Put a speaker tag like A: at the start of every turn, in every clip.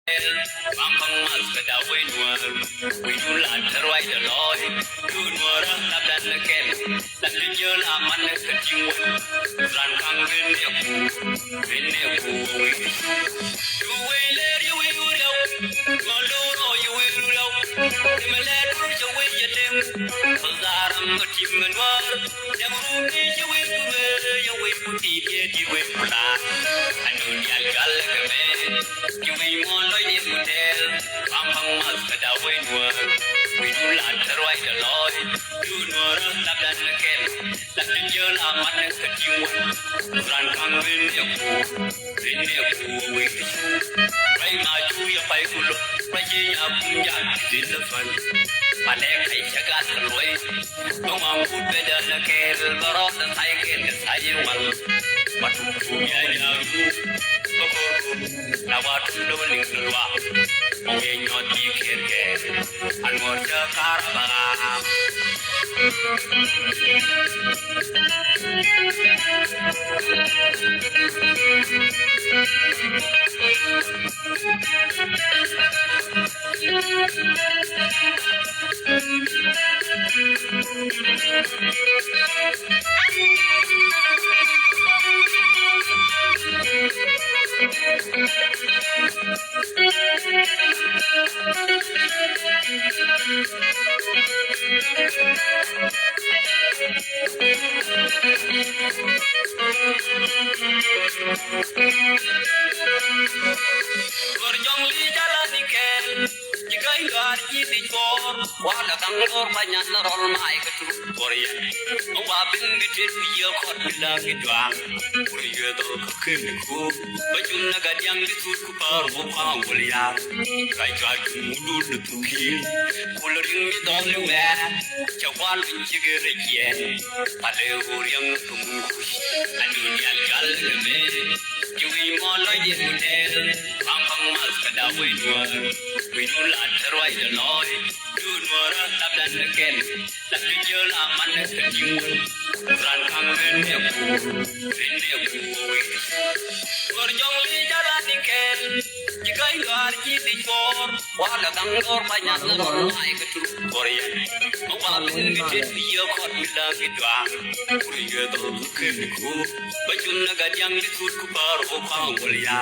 A: Bang bang mas kada we do la terwai the loy do nwara na dan na ken la kinyo la man na kating ran kang bin ne ku we you we le you lo go lo ro you we lo me le ru jo we ye dem zaram ma tim nwa ya ru ni you we pu ti ye ti we la anu ya gal ka me you we mo lo ye mu del bang bang mas kada we do la terwai the loy do nwara na dan na ken la kinyo la man na kating ran kang bin ne ku we Pai ma chu ya pai ku lo pai ye ya pung ya din la fan pa le kai chaga thloi no ma pu pe da na ke ba ro ta thai ke ne sai ye wal ma tu ya ya ru ko ko na wa tu lo ling lo wa o ye nyo ti ke ke an mo cha kar ba Gorjong li jalani ken jikai gar ji di for wala kang or banyan na rol mai ka tu korea o ba bin gi ti ye khot bila gi dwang korea do ka ken ku ba jun na ga yang di tu ku par bo pa wol ya kai ka tu mu du tu ki ko le ring mi do le wa cha wal bin ji ge re ye pa le ho yang tu mu ku anu ya gal me you we mo lo ye mu del bang bang mas kada we do la terwai the loy do nwara tap dan na ken la kinyo la man na kating ran kang bin ne ku we gor jong li jala ni ken jikai gar ji di for wala kang or banyan na rol mai ka tu korea o ba bin gi ti ye khot mi la gi dwang korea do ken ku ba jun na ga yang di tu ku par o pa wol ya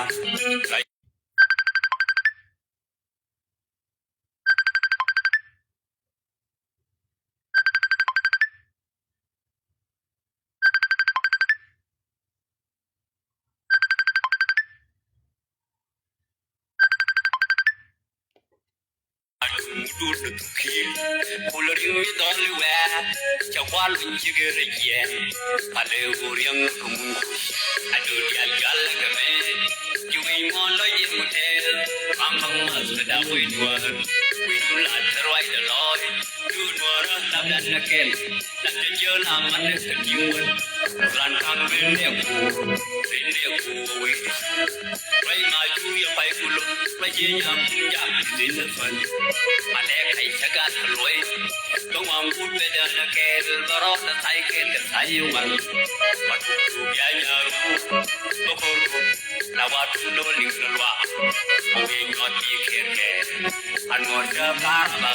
A: do the ki coloring mi do le wa cha wal bin ji ge re ye ale go riang ku adu ya gal ga me you we mo lo ye mu del bang bang mas da we do la terwai the loy do nwara tap dan na ken la je la man na kating ran kang bin ne ku we pai ma chu ya pai ku lo pai ye ya pung ya din la fan pa le kai chaga thloi no ma pu pe da na ke ba ro ta thai ke ne sai yu wal ma tu ya ya ru ko ko na wa tu lo ling lo wa o ye nyo ti ke ke an mo ja pa ba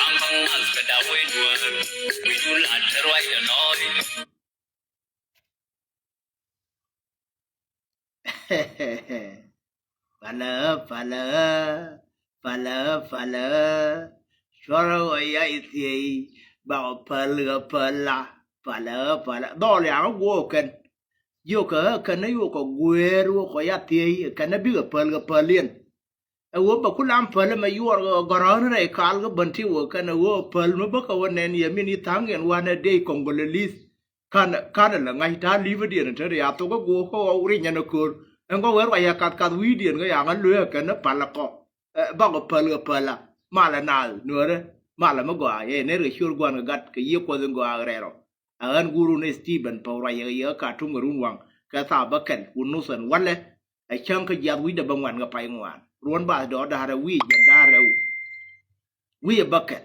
A: bang bang mas kada we nuar we du la terwai da noi
B: Fala, choro ai thì bảo fala, đo liang wo ken, yo ka na yo ko gweru ko ya thì ka na bi ga lien, a wo ba kulam pal ma yo garan re kal ga banti wo ka na wo pal ma ba ka wonen ye mini tangen wana de kongolelis kana la ngai ta live dia na ya to go ko ri nya na ko en ko wer ya kat wi dia ga ya ngan lue ka na pala ko ba ko pala mala na nuore mala ma gwa ye ne re shur gwan ga gat ke ye ko den gwa rero an guru ne Stephen Paura ye ka tum run wang ka sa ba ken unusan wale a chang ka ya wi da bangwan ga pai ngwan ruan ba do da ra wi ya da ra wi ba ken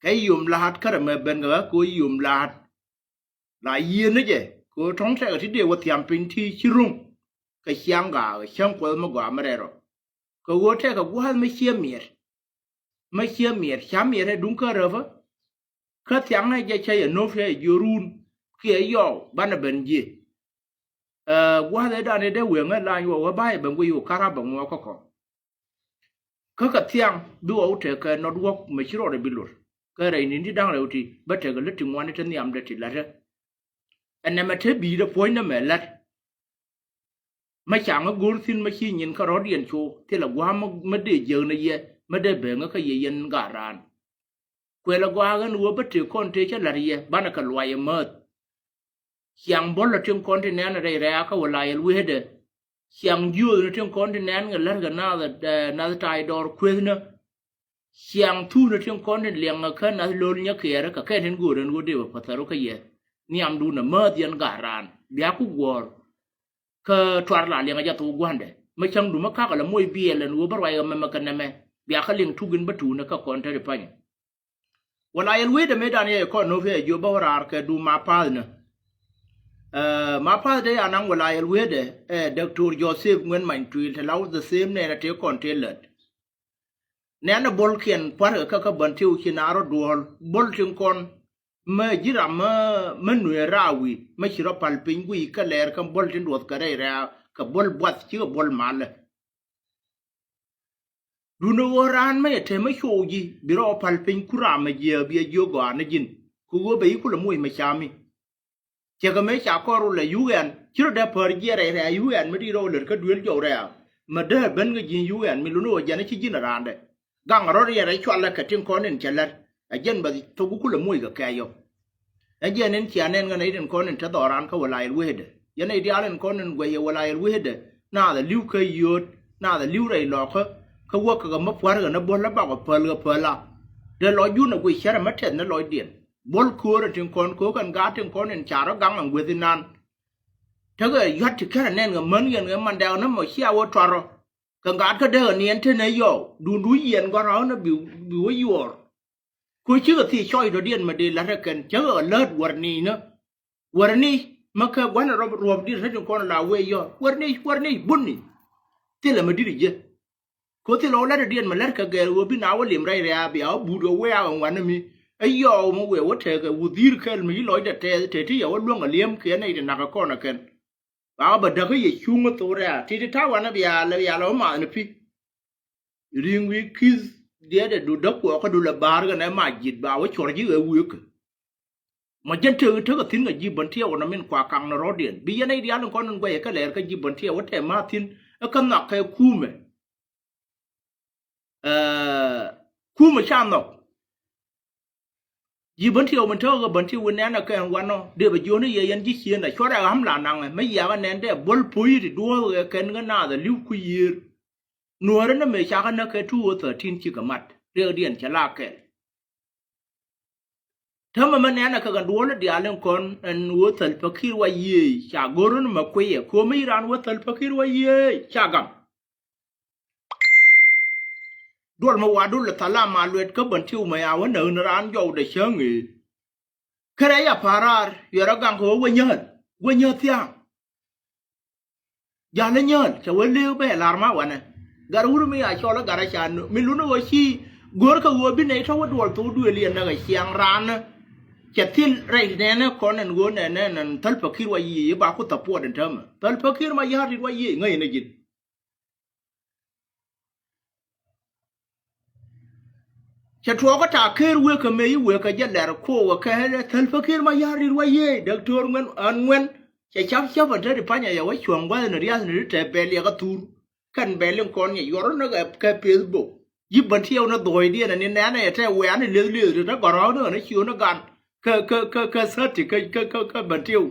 B: cái yum lahat kar me ben ga ko yum lahat la yin ne je ko thong se ti de wo tiam pin ti chirum ka xiang ga xiang ko ma gwa ma rero ko wo te ka gwa me xia mier dun ka ra va ka tiang ne je che no fe yorun ke yo bana ben je gwa le da ne de we nga la yo wa bai ben yo kara ba ngo ko ka tiang du o te ka no du me chiro de bilur ka re ni dang re uti ba te ga lutin wan te ni am de ti la re en ma te bi de point na me lat ma chang ga gur sin ma chi nyin ka ro dien chu te la gwa ma de je na ye ma de be nga ka ye yen ga ran kwe la gwa ga nu ba te kon te cha la ye ba na ka lwa ye ma xiang bol la tin kon te na re re ka wala ye we de xiang yu na tin kon te na ga la ga na tai dor kwe na xiang tu na tin kon te liang ka na lo nya ke ra ka ken gu ren gu de ba pa ka ye ni am du na ma yen ga ran bia ku gor ka twar la liang ja tu gwande ma chang du ma ka la moy bie la nu bar wa ya ma ka na me bia ka ling tu gin ba tu na ka kon te pa ni wala yel we de me dan ye ko no fe jo ba rar ka du ma pa na ma pa de anang wala yel we de Dr. Joseph ngwen man tu te law the same ne na te kon te let ne na bol kien par ka ban tiu kinaro duol bol tin kon ma jira ma nu rawi ma shiro pal pingui ka ler kan bol tin duot ka re ra ka bol bwat chi bol mal duno woran ma yete ma shoji biro pal pin kura ma je bi jogo na jin ku go be ku la moy ma chami che ga me cha ko ru la UN chiro da par je re ra UN ma di ro le ka duel jo ra ma de ben ga jin UN mi lu no ja na chi jin rande gang ro re ra chwa la ka tin kon en chelat a jen ba to ku la moy ga kayo a jen en chi anen ga nei den kon en ta doran ka wala il wede ya nei di alen kon en gwe wala il wede na da liu ka yot na da liu re lo ka wo ka ma pwar ga na bol la ba ko pala de lo yu na gwe shara ma ten na lo dien bol ko ra tin kon ko kan ga tin kon en charo gang an gwe nan ta ga yat ti ka nen ga man yen ga man da na mo xia wo twaro ka ga ka de ni en te ne yo du yen go ra na bi wo yor ko chi ga ti choi do dien ma de la ra ken cha ga let war ni ma ka gwan ro di ra tin kon la we yo war ni bunni te la ma di je ko ti lo la dien ma ler ka ge wo bi na wo lim rai ra bi a bu do we a wan mi ayo mo we wo te ga wo dir kel mi lo da te ti ya wo lo ga liem ke nei de na ka ko na ken ba ba da ga ye chu ngo to ra ti ta wa na bi ya lo ma ni pi ring wi kiz de du da ko ka du la bar ga na ma jit ba wo chor ji e wu ke ma jen te ga tin ga ji ban tie wo na min kwa kang na ro dien bi ya nei dia lo ko nun gwe ka ler ka ji ban tie wo te ma tin ka na ka ku me kuma chano ji ban thiêu mình thơ ban thiêu nén là cái quan nó để bây giờ nó ye yan ji chien là cho ra hám là năng mấy giờ cái nén để bol pui thì đua cái na là lưu quy yir nuôi nó mấy cha cái nó cái thu ở tin chỉ cái mặt để điện chả la cái thằng mà nén là cái đua nó đi ăn con nuôi thật fakir wa ye cha goro nó mà quay ko mấy ran nuôi thật fakir wa ye cha gam đuổi mà qua đuổi là thà làm mà luyện các bản thiêu mày áo nó nở ăn dầu để chơi nghề cái đấy à parar giờ nó gang hồ quay nhớ thiang giờ nó nhớ cho quên liêu bé làm mà vậy nè garu mi à cho nó gara chan mi lu nó chi gor ka go bi nei to wad to du li na ga chiang ran che til re ne na kon en go ne ne nan tal pakir wa yi ba ku ta po den tam tal pakir ma ya ri wa yi ngai ne jit che to ko ta kir we ka me yi we ka je ler ko wa ka hele tal pakir ma ya ri wa yi doctor ngwen an ngwen che chap chap wa de pa nya ya wa chuang wa ne ria ne te be li ka tur kan be len kon ye yor na ga ka Facebookยิบบันเที่ยวนะโดยเดียนะนี่แน่เนี่ยแท้แหวนนี่เลื่อยๆนะก็ร้องเนอะนะชิวนะกันก็เสิร์ชก็บันเที่ยว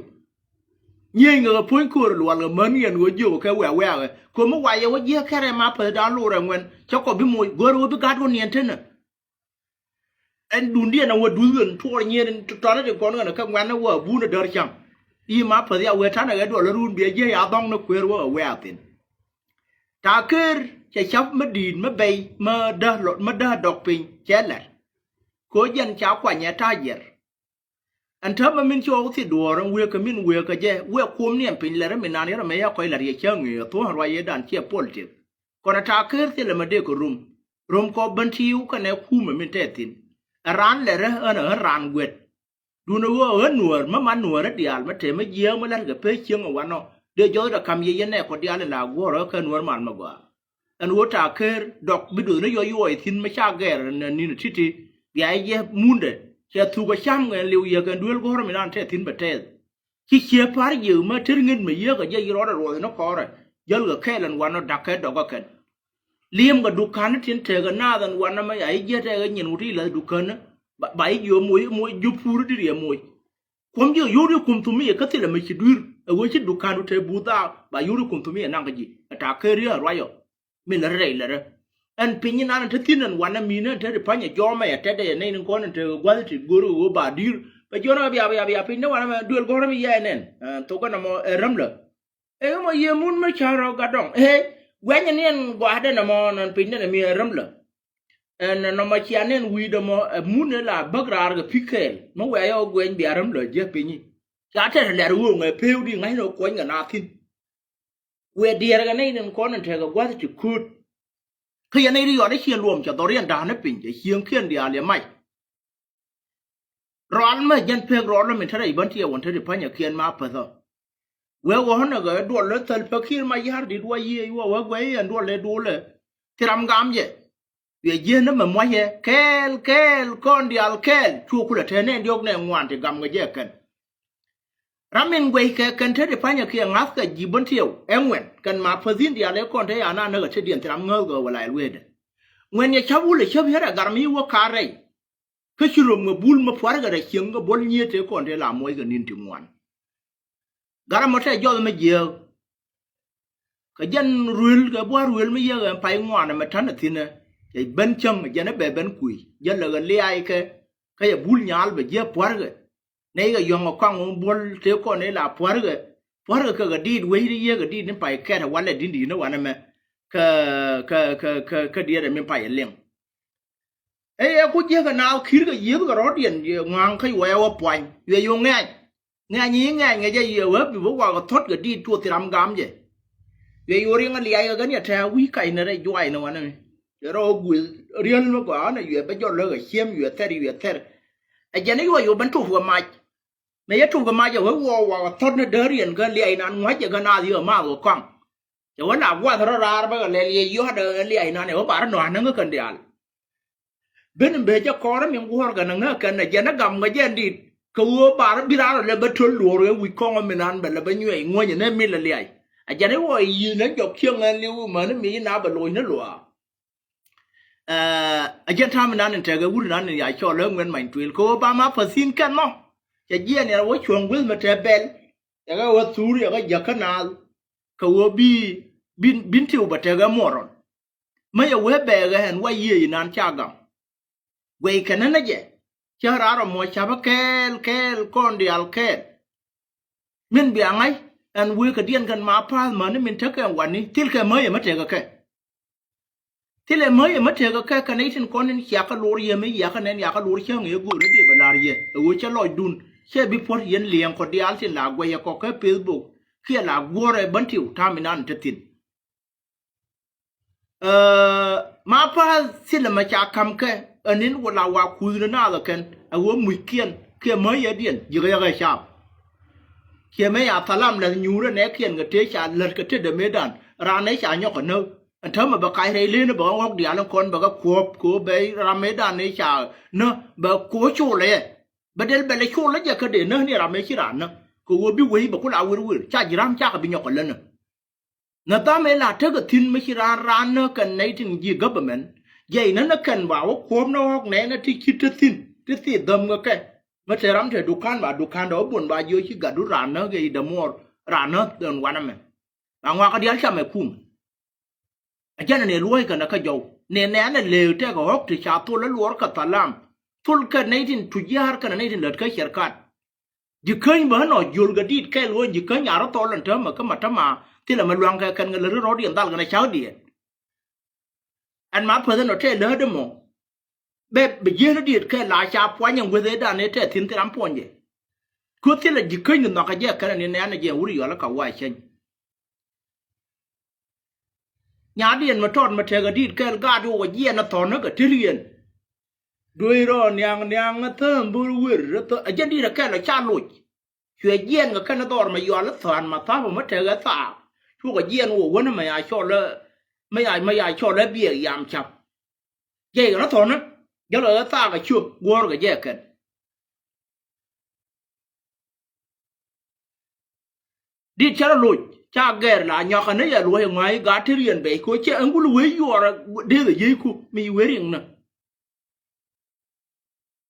B: ยิ่งเงาพูนคูรล้วนเหมือนเงี้ยหัวอยู่แค่แหวกเลยคนเมื่อวานยังว่าเยอะแค่ไหนมาเปิดดาวลูระเงินเจ้าก็บิมวยกลัวรู้บิการคนเนียนเท่านั้นไอ้ดุนเดียนะว่าดูเงินทั่วเงี้ยตอนนั้นเด็กคนนั้นก็งานนะว่าบูนเดินช่างอีมาเปิดยาเวท่านอะไรด้วยแล้วรุ่นเบียร์เยี่ยต้องนะคุยว่าแหวกตินตาเกิดจะชับมาดีนมาใบมาเดาหลดมาเดาดอกปิงแค่แหละก็ยันเช้ากว่านี้ท่าเยอะอันเธอมันมินโชว์ที่ดัวรังเวกมินเวกเจเวคุมเนี่ยเป็นแล้วไม่นานนี้เราไม่อยากคอยหลับเชื่อเงี้ยตัวเราเยดันเชี่ยปอลเจ็บก่อนตาเกิดที่เรามาเด็กรุมก็บันทิวกันในคู่มันไม่เท่ตินร้านเลยร้านเวดดูนะว่าหนัวมันหนัวระเดียลมาเทมาเยี่ยมมาแล้วก็เพื่อเชื่อวันเนาะเดี๋ยวย้อนจะคำเย็นๆเนี่ยคนเดียวเลยลาวัวเราแค่หนัวมันมากกว่าอันวัวตาเคิร์ดอกบิดูนย่อยๆทิ้งไม่ชาแก่นี่นะที่ยายเย่มุนเดเชื่อถูกช่างเงินเลี้ยกันด้วยก็ไม่นานเท่ทิ้งประเทศที่เชื่อพาร์อยู่มาถึงเงินไม่เยอะก็ยังรอดรอนักขอเลยยัลก็แค่ลันวันนั้นดักแค่ดอกก็แค่เลี้ยมก็ดูคันทิ้งเธอกันหน้าดันวันนั้นไม่ไอ้เยอะเธอกันยังรู้ที่เลยดูคันนะใบอยู่มวยยุบฟูร์ที่เรียมวยความเยอะยูริคุมทุ่มก็ที่เราไม่คิดดูเอาไว้คิดดูคันดูเธอบูตาใบยูริคุมทุ่มนั่งกันจีตาเคิร์ดเรื่องอะไรอ่ะไม่ละไรละอันพิจารณาที่ที่นั่นวันนั้นมีนั่นเธอจะพันยาจอมไม่แต่เดี๋ยวในนึงคนนั่นเธอกว่าจะกูรู้ว่าบาดีไปจอนะบีอาพิจารณาวันนั้นดูก็ไม่ยัยนั่นตัวก็นำรำเลยมาเยี่ยมมุนไม่ชาเรากระดองวันนี้กว่าได้นำนั่นพิจารณามีรำเลยนำมาเชียร์นั่นวีดมามุนละบักราร์กับพิเคลมาว่าเอาเงินบีอารำเลยเยอะไปนี่จะเธอเลี้ยรู้ไงเพื่อดีไงเราควรกันนาทินเวดียร์กันในนั้นคนนั้นเธอก็ว่าจะคูดคือยันในเรื่องได้เขียนรวมจากตัวเรียนด่านเป็นจะเขียนเขียนเดียร์เลยไหมร้อนไหมยันเพื่อร้อนแล้วมันเท่าไรบันเทียวันเท่าไรพันยาเขียนมาเพื่อเว้ยวันนั้นก็ดวลเลยแต่เพื่อเขียนมายาดีด้วยยี่ว่าเว้ยยันดวลเลยดูเลยที่รำกามเย่เวียนนั้นมันไม่เย่แค่ก้อนเดียวแค่ชูคุละเทนเนี่ยยกเนี่ยงานที่กำก็เย่กันรามินเวกกันเทดิพันยาเขียงงัดกับจีบันเทียวเอ็งเวนกันมาพจินเดียร์เล็กคนที่อานาเนื้อเฉดียนที่รำเงาก็ว่าหลายเวดเงินยาชาวเลยชาวเฮระการมีวัวคาร์เลยคือชุลมุนบุลมาฟัดกันเลยเขียงก็บอลเงี้ยเจ้าคนที่ลามวยกันนินทิงวันการมาใช้ยอดไม่เยอะก็ยันรุลก็บัวรุลไม่เยอะกันไปงานมาทันทีนะไอ้เบนจังยันแบบเบนคุยยันเลยกันเลี้ยไอ้ก็ยังบุลยาลแบบเยอะฟัดกันนี่ก็ยังเอาข้างบนเจ้าคนนี่ละฟัดก็ดีด้วยที่เยอะก็ดีนี่ไปแค่วันละดีนะวันนั้นมั้ยก็ดีอะไรไม่ไปเลี้ยงกูเยอะกันเอาคิดก็เยอะก็รอเดียนงานเขาอยู่ว่าปล่อยอยู่ง่ายจะเยอะเว้ยบอกว่าก็ทดก็ดีตัวที่รำกามเจ้อยู่เรื่องอะไรกันเนี่ยแถววิกัยนั่นได้ย่อยนะวันนั้นจะรอกูเรียนมาก่อนนะอยู่ไปจอดเลยก็เชื่อมอยู่แต่ไอ้เจนี่ว่าอยู่บรรทุกหัวไม้ไม่ใช่ถูกกันมาจะว่าทอดเนี่ยเดินเรียนกันเรียนนั้นง่ายจะกันน่าเยอะมากกว่าก่อนจะว่าหนักว่าทรารไปกันเรียนเยอะเดินเรียนนั้นเนี่ยว่าบาร์หน่อยนั่งก็กันเดียวเป็นเบจะคอร์มีกูหัวกันนั่งกันเนี่ยจะนักกำกันยันดีก็ว่าบาร์บิลาเลยบัตรหลวงเลยวิคองมันนั้นแบบเลยเป็นยังไงง่ายอย่างนั้นมีอะไรไอ้เจนี่ว่ายืนนั่งจบเชียงเงินเลี้ยวมันมีน้าบลอยนั่นหรอไอ้เจ้าทำมันนั้นเธอก็วุ่นนั้นเนี่ยชอบเรื่องเงินใหม่ตัวก็ว่ามาพัฒน์กันเนาะจะเยี่ยเนี่ยว่าช่วงวิ่งมาเทเบลแต่ก็ว่าสูริก็อยากขนาดก็ว่าบินที่อุบัติเหตุมอรอนไม่เอาเว็บเบก็เห็นว่าเยี่ยนานชากังเวกันนั่นแหละเชื่อราเราหมดชาวบ้านแค่ก้อนเดียวแค่มันเบี่ยงไงอันเวกเดียนกันมาพาดมันนี่มันเท่ากันวันนี้ที่แค่ไม่ยังไม่เท่ากันแค่ที่เลยไม่ยังไม่เท่ากันแค่กันนี้ฉันคนนี้อยากกันรู้ยังไม่อยากกันนั้นอยากกันรู้เชื่อเงี้ยกูนี่เดี๋ยวเวลาเยี่ยกูจะลอยดุนเชื่อบิพอร์ยันเลี้ยงคนเดียวสิลากไว้ก็แค่เฟซบุ๊กเชื่อลากวัวอะไรบันทิวทำไม่นานจะติด ma pa sila ma cha kam ke anin wala wa kuzna na la ken awo muikien ke ma ya dien jiga ga sha ke me ya talam la nyura ne kien ga te cha ler ka te de medan ra ne cha nyo ko no an thơ mà bà cái đây lên nó bà ngọc địa nó con bà cái cuộp của bé ra mấy đàn này chả nó bà cố chỗ này bà đến bà lấy chỗ lấy giờ cái để nó này làm mấy cái đàn nó cô biết quỷ bà cũng là quỷ cha gì làm cha cái bị nhọc lên nữa nó ta mới là thế cái tin mấy cái ra nó cần này thì gì government vậy nó cần bảo cuộp nó hoặc này nó thì chít cái tin đâm cái mà sẽ làm thế dukan đó buồn bà dưới chỉ cả đủ ra nó cái đầm mồi ra nó đừng quan tâm mà ngoài cái điều sao mày cũng ajan ne luoi kana ka jaw ne ne ana leute ko hok ti cha to la luor ka talam tul ka neitin tujar kana neitin lat ka sharkat jikany ba no jul ga dit ka luoi jikany ara to lan ta ma ka matama ti la malwang ka kan ngel ro di dal kana chaw di an ma phe no te le de mo be je dit ka la cha pwa nyang we de da ne te tin ti ram ponje ko ti la jikany no ka je kana ne ana je uri yo la ka wa chen nhà điện mà tròn mà thế cái đi cái gà đồ cái gì nó thon nó cái tiền đuôi rồi nhang nó thơm bùi bùi rồi tôi ở trên đi là cái là cha lụi chuyện gì cái nó đòn mà giờ nó thon mà tháo mà thế cái ta chú cái gì nó quên mà ai cho nó mấy ai cho nó bia yam chập vậy nó thon nó giờ là ta cái chuột qua cái gì cái đi chơi nó lụi cha ger la nya khane ya lo he ngai ga tirien be ko che angul we yora de de ye ku mi wering na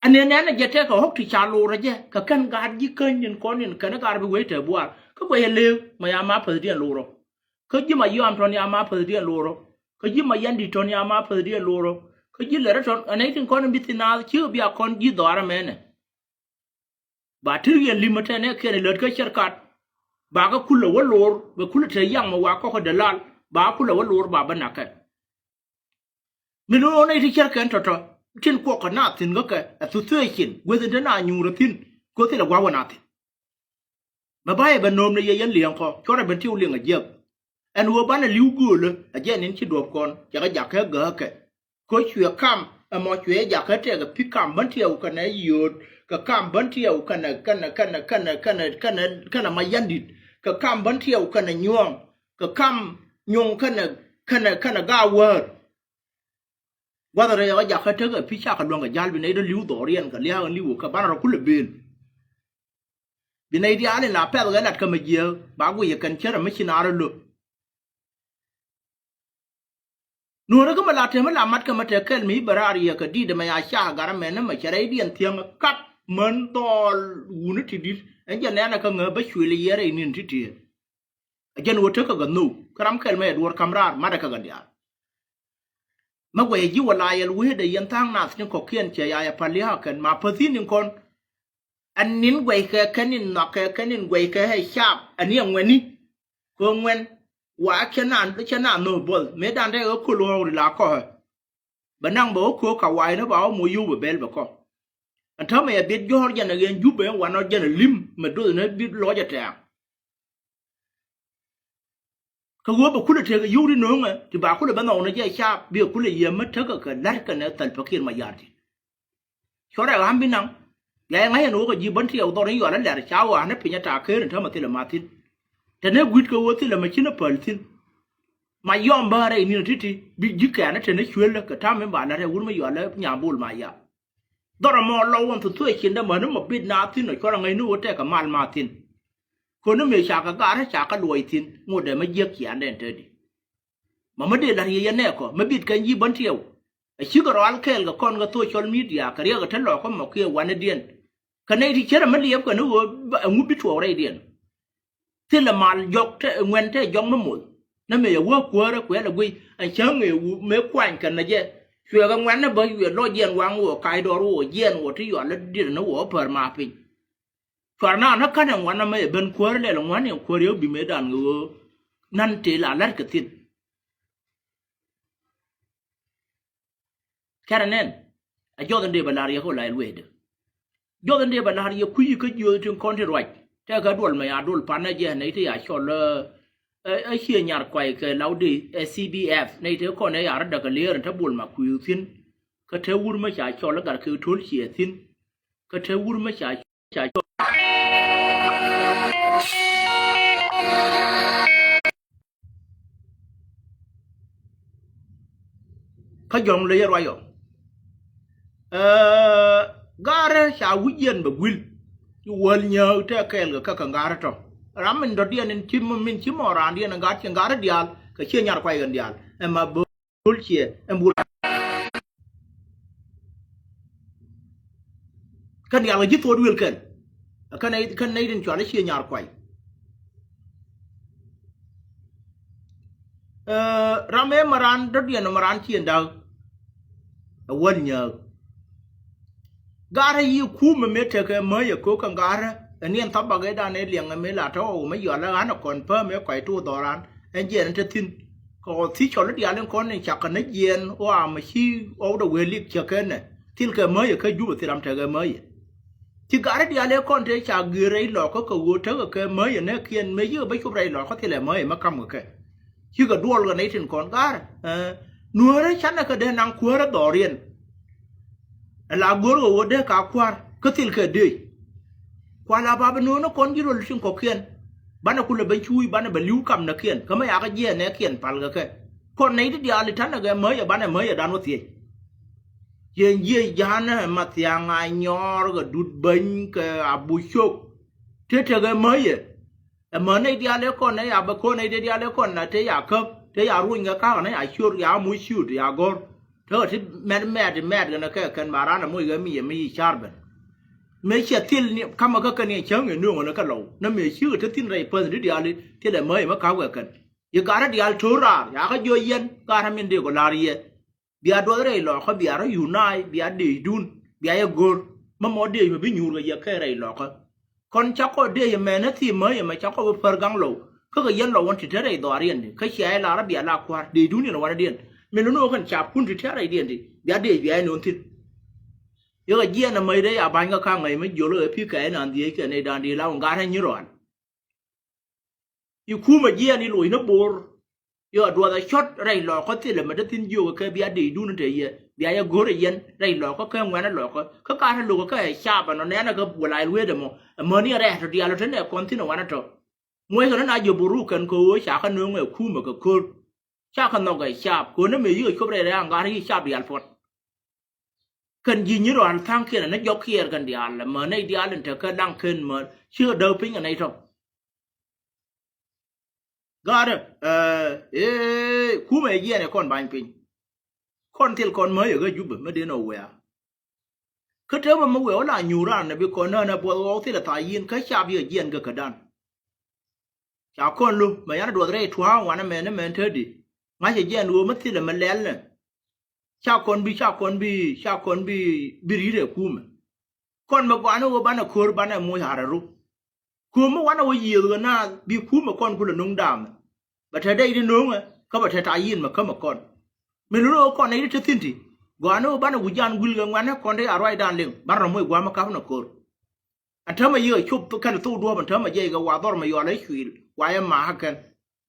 B: ane na jete ko hok ti cha lo ra je ka kan ga ji kan nin ko nin kan ga be we te bua ko ko ye le ma ya ma pe de lo ro ko ji ma yam ton ya ma pe de lo ro ko ji ma yandi ton ya ma pe de lo ro ko ji le ton ane tin ko bi tina chi bi a kon ji do ara mene ba tirien limite ne ke ne lot ka sharkat bà có kula wa lor ba kula te yang ma wa ko dalal ba kula wa lor ba bana ka mi no nei ti cher kan to tin ko ko na tin ga ka tu tu kin we de na nyu ro tin ko ti la wa na tin ma ba e ba nom ne ye yan liang ko ko ra ben ti u liang a je en wo ba na liu gu le a je nin chi do kon ja ga ja ka ga ka ko chue kam a mo chue ja ka te ga pi kam ban ti u ka na yod ka kam ban ti u kana ma yandit ka kam ban tieu kana nyong ka kam nyong kana ga word wada re ya ka te ga pi cha ka long ga jal bi ne do liu do rien ka lia liu ka ban ra kul bin bi ne di ale la pe ga lat ka ma je ba gu ye kan chera ma china ra lu no ra ka ma la te ma la mat ka ma te kel mi barari ya ka di de ma ya sha ga ra me na ma chere di en tiang kat man tol wunu ti di en ja na ka nga ba chwele yere nin ti ti ajan wo te ka ga no karam kel me dur kamrar ma da ka ga dia ma gwe ji wala yel we de yan tang na tin ko kien che ya pali ha kan ma pazin nin kon an nin gwe ka kanin na ka kanin gwe ka he sharp an yang weni ko ngwen wa chana no bol me dan de ko lo la ko ba nang bo ko ka wai no ba mo yu be bel ba ko anh thưa mày biết do giờ này giúp bé quan nó giờ này lim mà đôi nó biết lo giờ trẻ cái gua bà kula thế cái yêu đi nữa mà thì bà kula bắt đầu nó chơi xa bây giờ kula giờ mất thế cái lát cái này tận phát hiện mà giờ thì cho ra làm bên nào vậy ngay nó cái gì bận thì tao nói gọi là cháu à nó phải nhặt trả cái này thôi mà thì là mà tin thế nên quýt cái thì là mà chỉ nó bẩn tin mà yom ba đây như thế thì bị dứt cả nó thì nó xuyên là cái tham mấy bạn này uống mấy gọi là nhà bùn mà giờ đó là mò lâu anh tụi chuyện đó mà nó một biết nào tin rồi cho là ngày nữa cái mal mà tin còn nó mới xả cái gà nó xả cái đuôi tin ngồi để mà giết chị anh đến tới đi mà mới để là gì vậy nè có mới biết cái gì bẩn thiểu chỉ có rồi cái con cái tôi cho media cái cái thằng lọ có một cái quan điên cái này thì chết là mới liệp cái nó ngủ biết chuột đây điên thế là mal dọc thế nguyên thế dòng nó mũi nó mới qua đó quên là quy anh chớ người mới quan cái này chứ chuyện cái ngoan nó bởi vì lo diện quang của cái đó rồi diện của cái gì là đi nó của per mà pin chuyện nào nó cái ngoan nó mới bên quê này là ngoan nhiều quê yếu bị mấy đàn người năn chỉ là lát cái thịt cái này à cho đến đây bà lại có lại luôn được cho đến đây bà lại quý cái gì trên con thì rồi cái đuổi mày đuổi pan này gì này thì à cho là ไอ้เชี่ยหยาดไกวเกเราดีCBF ในเท่าคนในยาระดับเลี้ยนถ้าบุญมาคุยทิ้นก็เท่าวุ้นไม่ใช่ชอแล้วก็คือทุนเชี่ยทิ้นก็เท่าวุ้นไม่ใช่ชอเขายองเลยอะไรอ่ะgara sha wujen ba gwil wal nyaw te kel ga ka ngara to ramen do dia nen chim min chim ora dia na ga chen ngara dial ka che nyar kwai gan dial e ma bul che em bul kan dial ji to wil ken kan nei den chwa le che nyar kwai rame maran do dia na maran chen da wal nyaw gara yi ku me te ke me ye ko kan gara nien ta ba ga da ne liang me la to me yo la an kon pe me kwai tu do ran en je te tin ko ti cho le dia len kon ne cha kan ne yen wa ma chi o do we lik cha ken ne til ke me ye ke ju ti ram te ke me ye ti gara dia le kon te cha gi re lo ko ko wo te ke me ye ne kien me ye ba chu re lo ko ti le me ma kam ke chi ga duol ga ne tin kon gara nuo re chan ke de nang ku ra do rien la goro wo de ka kwar katil ke de kwa la ba no no kon jiro shin ko kien bana kula ban chui bana ba liu kam na kien kama ya ga je ne kien pal ga ke kon nei di ali tan ga me ya bana me ya dan wo tie ye jana ma tia nga nyor ga dut ban ke abu chok te ga me ya ma nei di ale kon nei aba kon nei di ale kon na te ya kap te ya ru nga ka na ya shur ya mu shur ya gorเธอที่แม่กันนะแค่กันมาร้านน่ะมวยก็มีชาร์บันไม่เชื่อที่เนี่ยคำว่าก็เนี่ยเชิงอย่างนู้นนะก็เรานั่นไม่เชื่อที่ที่ไรเปิดที่เดียวเลยที่ไหนไม่มาเข้ากันยังการเดียวชัวร์อยากให้ย่อยยันการทำยังเดียวกับลารีเบียดตัวไรหรอกเขาเบียดเราอยู่นายเบียดดีดุนเบียดยังกอดมันมอดีมันไม่ยูร์ก็ยังแค่ไรหรอกคนชักก็เดียแม่นั่นที่ไม่ชักก็เปิดกังเราก็ยันเราวันที่เท่าไรตัวเรียนเขาใช้ลาระเบียดลากควาดีดุนเนี่ยวันเดียนไม่รู้ว่าคนจับคุณที่เท่าไรเดียนดิเดี๋ยวเดี๋ยวนู่นที่ยังไงเยี่ยนไม่ได้อาบังก็ข้างไงไม่อยู่เลยพี่แกนั่นดีแกในด้านดีแล้วงานให้ยืร้อนอยู่คู่มาเยี่ยนี่ลุยนับบัวยังดูแต่ช็อตไรหลอกเขาที่เลยมันจะทิ้งอยู่ก็แค่เบียดดีดูนั่นเดียวเบียดยังกูเรียนไรหลอกก็แค่งานนั่นหลอกก็การให้ลูกก็แค่ชาบนั่นเนี่ยนะก็บัวลายรวยเดมมันนี่อะไรตัวเดียวเราถึงเนี่ยคนที่หนูวันนั้นตัวมวยคนนั้นอายุบุรุษกันกูชาขนมเงาคู่มาก็คู่ชาขนมก็ชาบคนนั้นไม่ยืดก็ไม่ได้งานที่ชาบเดียร์ฟอดกันยินยืนรันทางเขียนนั้นยกเขียนกันเดียร์ละเมื่อในเดียร์นั่นเธอก็ดังขึ้นเมื่อเชื่อเดิมปิ้งกันในท้องก็คู่ไม่เยี่ยเนี่ยคนบางปิ้งคนที่คนเมื่อก็ยุบไม่ได้โนเวียคือเธอมันมาเวลาอยู่ร้านเนี่ยเป็นคนนั้นพวกเราที่ละทายยินเขาชาบเยี่ยนก็กระดานชาวคนรู้ไม่ยันดูอะไรทั่ววันนั้นแม่เธอดีงั้นจะเยี่ยนรู้มันที่ละมันเล่นเลยชาวคนบีรีเรื่องคู่มันคนเมื่อวานว่าบ้านเราคูร์บ้านเรามวยหารุคู่เมื่อวานว่าเยี่ยนน่ะบีคู่มาคนคุณละนุ่งดำแต่เธอได้ยินนุ่งอ่ะเขาบอกเธอตายยินมาเขามาก่อนไม่รู้ว่าก่อนไหนที่เธอทิ้งทีก่อนว่าบ้านเราวิญญาณวิลกันวันนั้นก่อนได้อะไรด้านเลี้ยงบ้านเราไม่กว่ามาเขาหนักกูอันเธอมาเยอะชุบตัวกันตู้ดัวมันเธอมาเยอะกับว่าตอนมาอยู่อะไรชีวิตว่ายังมาหักกัน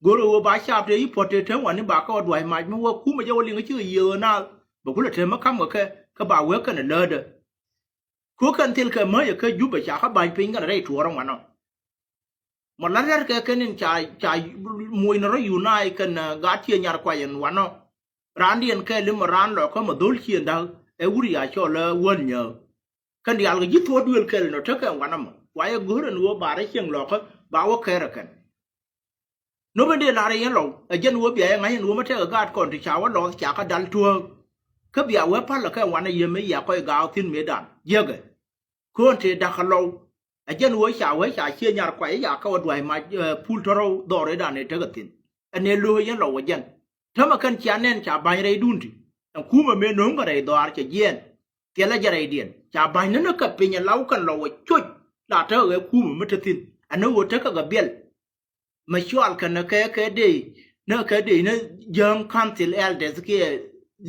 B: กูรู้ว่าบ้านชาบเลยพอเธอวันนี้บ้าก็ด้วยมาไม่ว่าคู่มาเยอะเลี้ยงก็ชื่อเยอะน่ะบอกคุณเธอมาคำก็บ่าวเวกันเลยเด้อคู่กันที่เคยเมื่อเคยยุบไปจากเขาใบปิ้งกันอะไรถั่วรางวัลเนาะหมดแล้วแค่นี่จ่ายมวยนรอยู่ในกันกาเทียนยาควายันวันเนาะร้านเดียนแค่ลืมร้านหรอกเขามาดูเชียนดาวอุริยาชอลวันเนาะกันเดียวก็ยึดตัวด้วยกันเนาะเท่ากันวันนั้นวายกูเรื่องวัวบาร์เชียงหลอกเขาบ่าวแค่ละกันโน้มเดียร์อะไรยันหลอกยันวัวเบียยังไงยันวัวมาเท่ากับการก่อนที่ชาวว่าหลอกจากกันดันทัวก็เบียร์วัวพันละแค่วันนี้ยังไม่อยากคอยกาวทิ้งเมดันเยอะกันคนที่ดักเขายันวัวชาวเชียนยาควายอยากเขาด้วยมาพูดทเราดอร์ได้ในเท่ากันทิ้งอันนี้รู้ยันหลอกยันถ้ามาคันเชียนเนี่ยชาวบ้านไรดุนที่คู่มาเมนุ่งก็ไรดอร์จะเย็นเทละจะไรเดียนชาวบ้านนั้นก็เป็นยันเล่ากันเราช่วยลาเธอคู่มาไม่ทิ้งอันนั้นวัวเธอก็เบี้ยมาช่วยกันนะแค่ดีนะแค่ดีนะยังคันที่เอลเดสกี้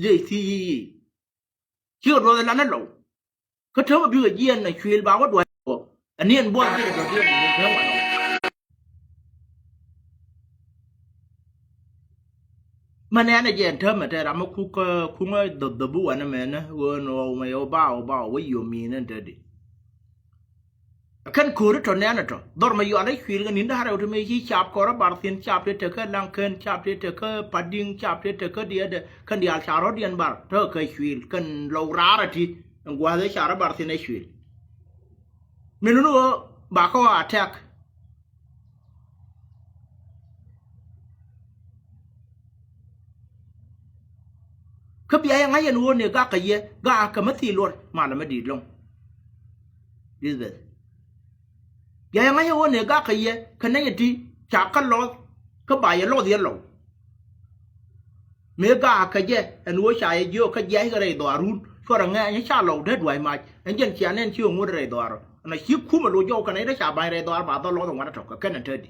B: ดีที่เชื่อเราแล้วนั่นเราก็เธอมาบิวเย็นนะช่วยบ่าวด้วยอันนี้อันบ้วนที่เราเรียนเรื่องวัน มันเนี่ยเย็นเธอมาแต่เราไม่คุกคุกดบัวนั่นแม่นะวันโอ้ไม่เอาบ้าว่าอยู่มีนั่นเด็ดkan kuru to nena to dor ma yo ale khwil ga ninda hare to me hi chap ko ra bar tin chap te te ka lang ken chap te te ka pading chap te te ka dia de kan dia charo dian bar to ka khwil kan lo ra ti ngwa de chara bar tin e khwil minunu ba ko attack ka biya yang ayen wo ne ga ka ye ga ka mati lor ma na ma di long this is ya yang ayo ne ga ka ye ka ne ti cha ka lo ka ba ye lo ye lo me ga ka ye en wo cha ye yo ka ye ga re do arun so ra nga nya cha lo de dwai ma en jen cha nen chi ngo re do aro na hi ku ma lo yo ka ne da cha ba re do ba do lo do wa to ka ken te di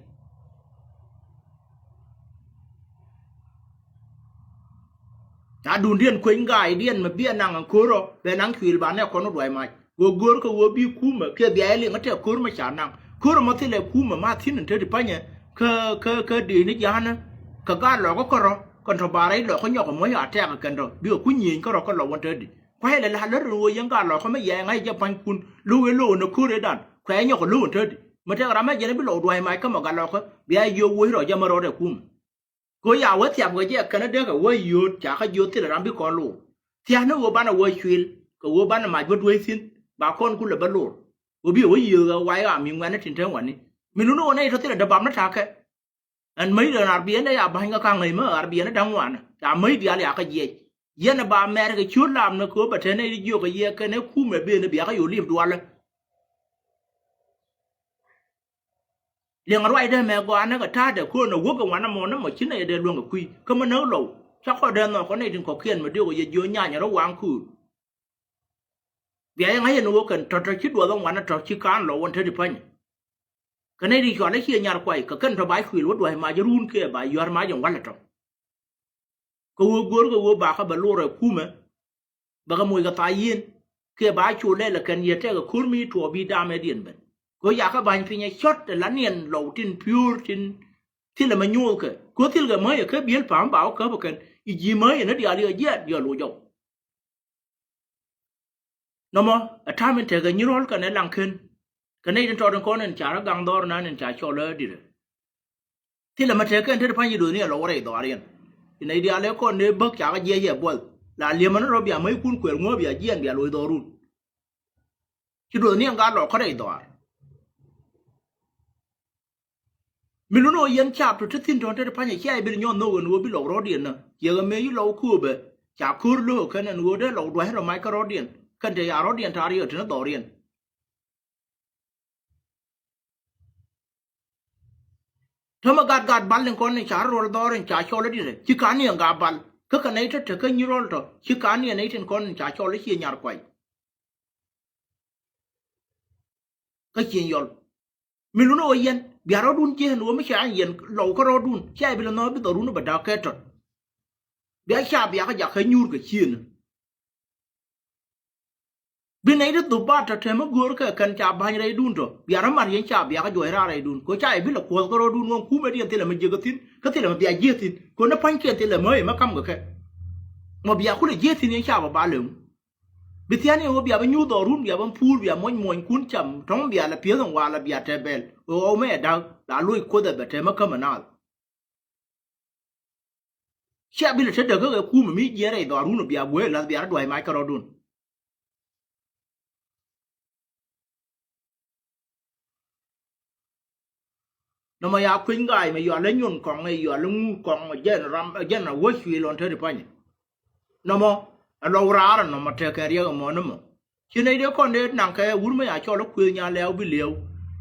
B: ta dun dien kwen ga dien ma bia nang ko ro be nang khwil ba ne ko no dwai ma go gor ko wo bi ku ma ke bia le ngate ko ma cha nang kuro matile kuma ma tin te di panya ka di ni jana ka ga lo ko ro kon to bare lo ko nyoko mo ya te ka ndo bi ku nyin ko ro ko lo won te di kwa hele la la ro yang ga lo ko me ya ngai ja pan kun lu we lo no kure dan kwa nyoko lu te di ma te ra ma je ne bi lo dwai mai ka ma ga lo ko bi ai yo wo ro ja ma ro de kum ko ya wa tiam go je ka na de ka wo yo cha ka yo ti ra bi ko lu tia no wo ba na wo chwil ko wo ba na ma bo we sin ba kon ku le ba lu obi o yi ga wa ya mi ngwan tin tan wani minuno ne to tira da bam na ta ke an mai da arbiyan da ya ba hinga kan ngai ma arbiyan da wan ta mai dia ya ka je yana ba mer ga chu lam na ko ba te ne ri yo ga ye ka ne ku me be ne bi ka yo lim dwal le ngarwai da me go an ga ta da ko no wo ga wan mo na mo chin ne de luong ga kui ko ma no lo cha ko da no ko ne tin ko kien ma de go ye yo nya nya ro wang ku biya yang ayen wo kan to chi do dong wan to chi kan lo won te di pan ka ne ri ko le chi nyar kwai ka kan to bai khwi lo do ma jarun ke ba yor ma jong wala to ko wo gor ko wo ba ka ba lo re ku me ba ga moy ga ta yin ke ba chu le la kan ye te ga kur mi to bi da me dien ben ko ya ka ban pi nya shot la nien lo tin pure tin til ma nyul ke ko til ga ma ye ke biel pam ba ka ba kan i ji ma ye na dia li ye dia lo jo no mo a time te ga nyurol ka ne lang ken ka ne to don ko nen cha ra gang dor na nen cha cho le di re ti la ma te ken te pa ni do ni lo re do arian ina dia le ko ne bak cha ga ye bol la le man ro bia mai kun kwer ngo bia jien bia lo do run ti do ni ga lo ko re do mi no yen cha to te tin don te pa ni che bi nyon no no bi lo ro di na ye ga me yi lo ku be cha kur lo ka ne no de lo do he ro mai ka ro di kan te ya ro dien ta ri yo tin do rien thoma gad bal len kon ni char ro do ren cha cho le di re chi kan ni ga bal ka ka nei te ka ni ro to chi kan ni nei tin kon cha cho le chi nyar kwai ka chi yol mi lu no yen bia ro dun che no mi cha yen lo ko ro dun che bi no bi do run ba da ke to bia cha bia ka ja ka nyur ka chi ne bin ai du ba ta te ma gor ka kan cha ban re dun to bia ra mar yen cha bia ka jo ra re dun ko cha bi la ko ko ro dun ngon ku me dien te la me je ga tin ka te la bia je tin ko na pan ke te la me ma kam ga ke mo bia ku le je tin yen cha ba le bi tian ni wo bia ba nyu do run bia ban pur bia mon kun cham thong bia la pie song wa la bia te bel o me da la lui ko da ba te ma ka ma na cha bi la te da ga ku me mi je re do run bia bo la bia ra do ai mai ka ro dun nó mà ya khuyên gai mà yo lên nhon con này yo lung con mà dân là wo chui lon thế đi phải nó mà lâu ra nó mà theo cái riêng mà nó mà chứ này đứa con đấy nàng cái uống mấy cho nó khuyên nhà leo bị liều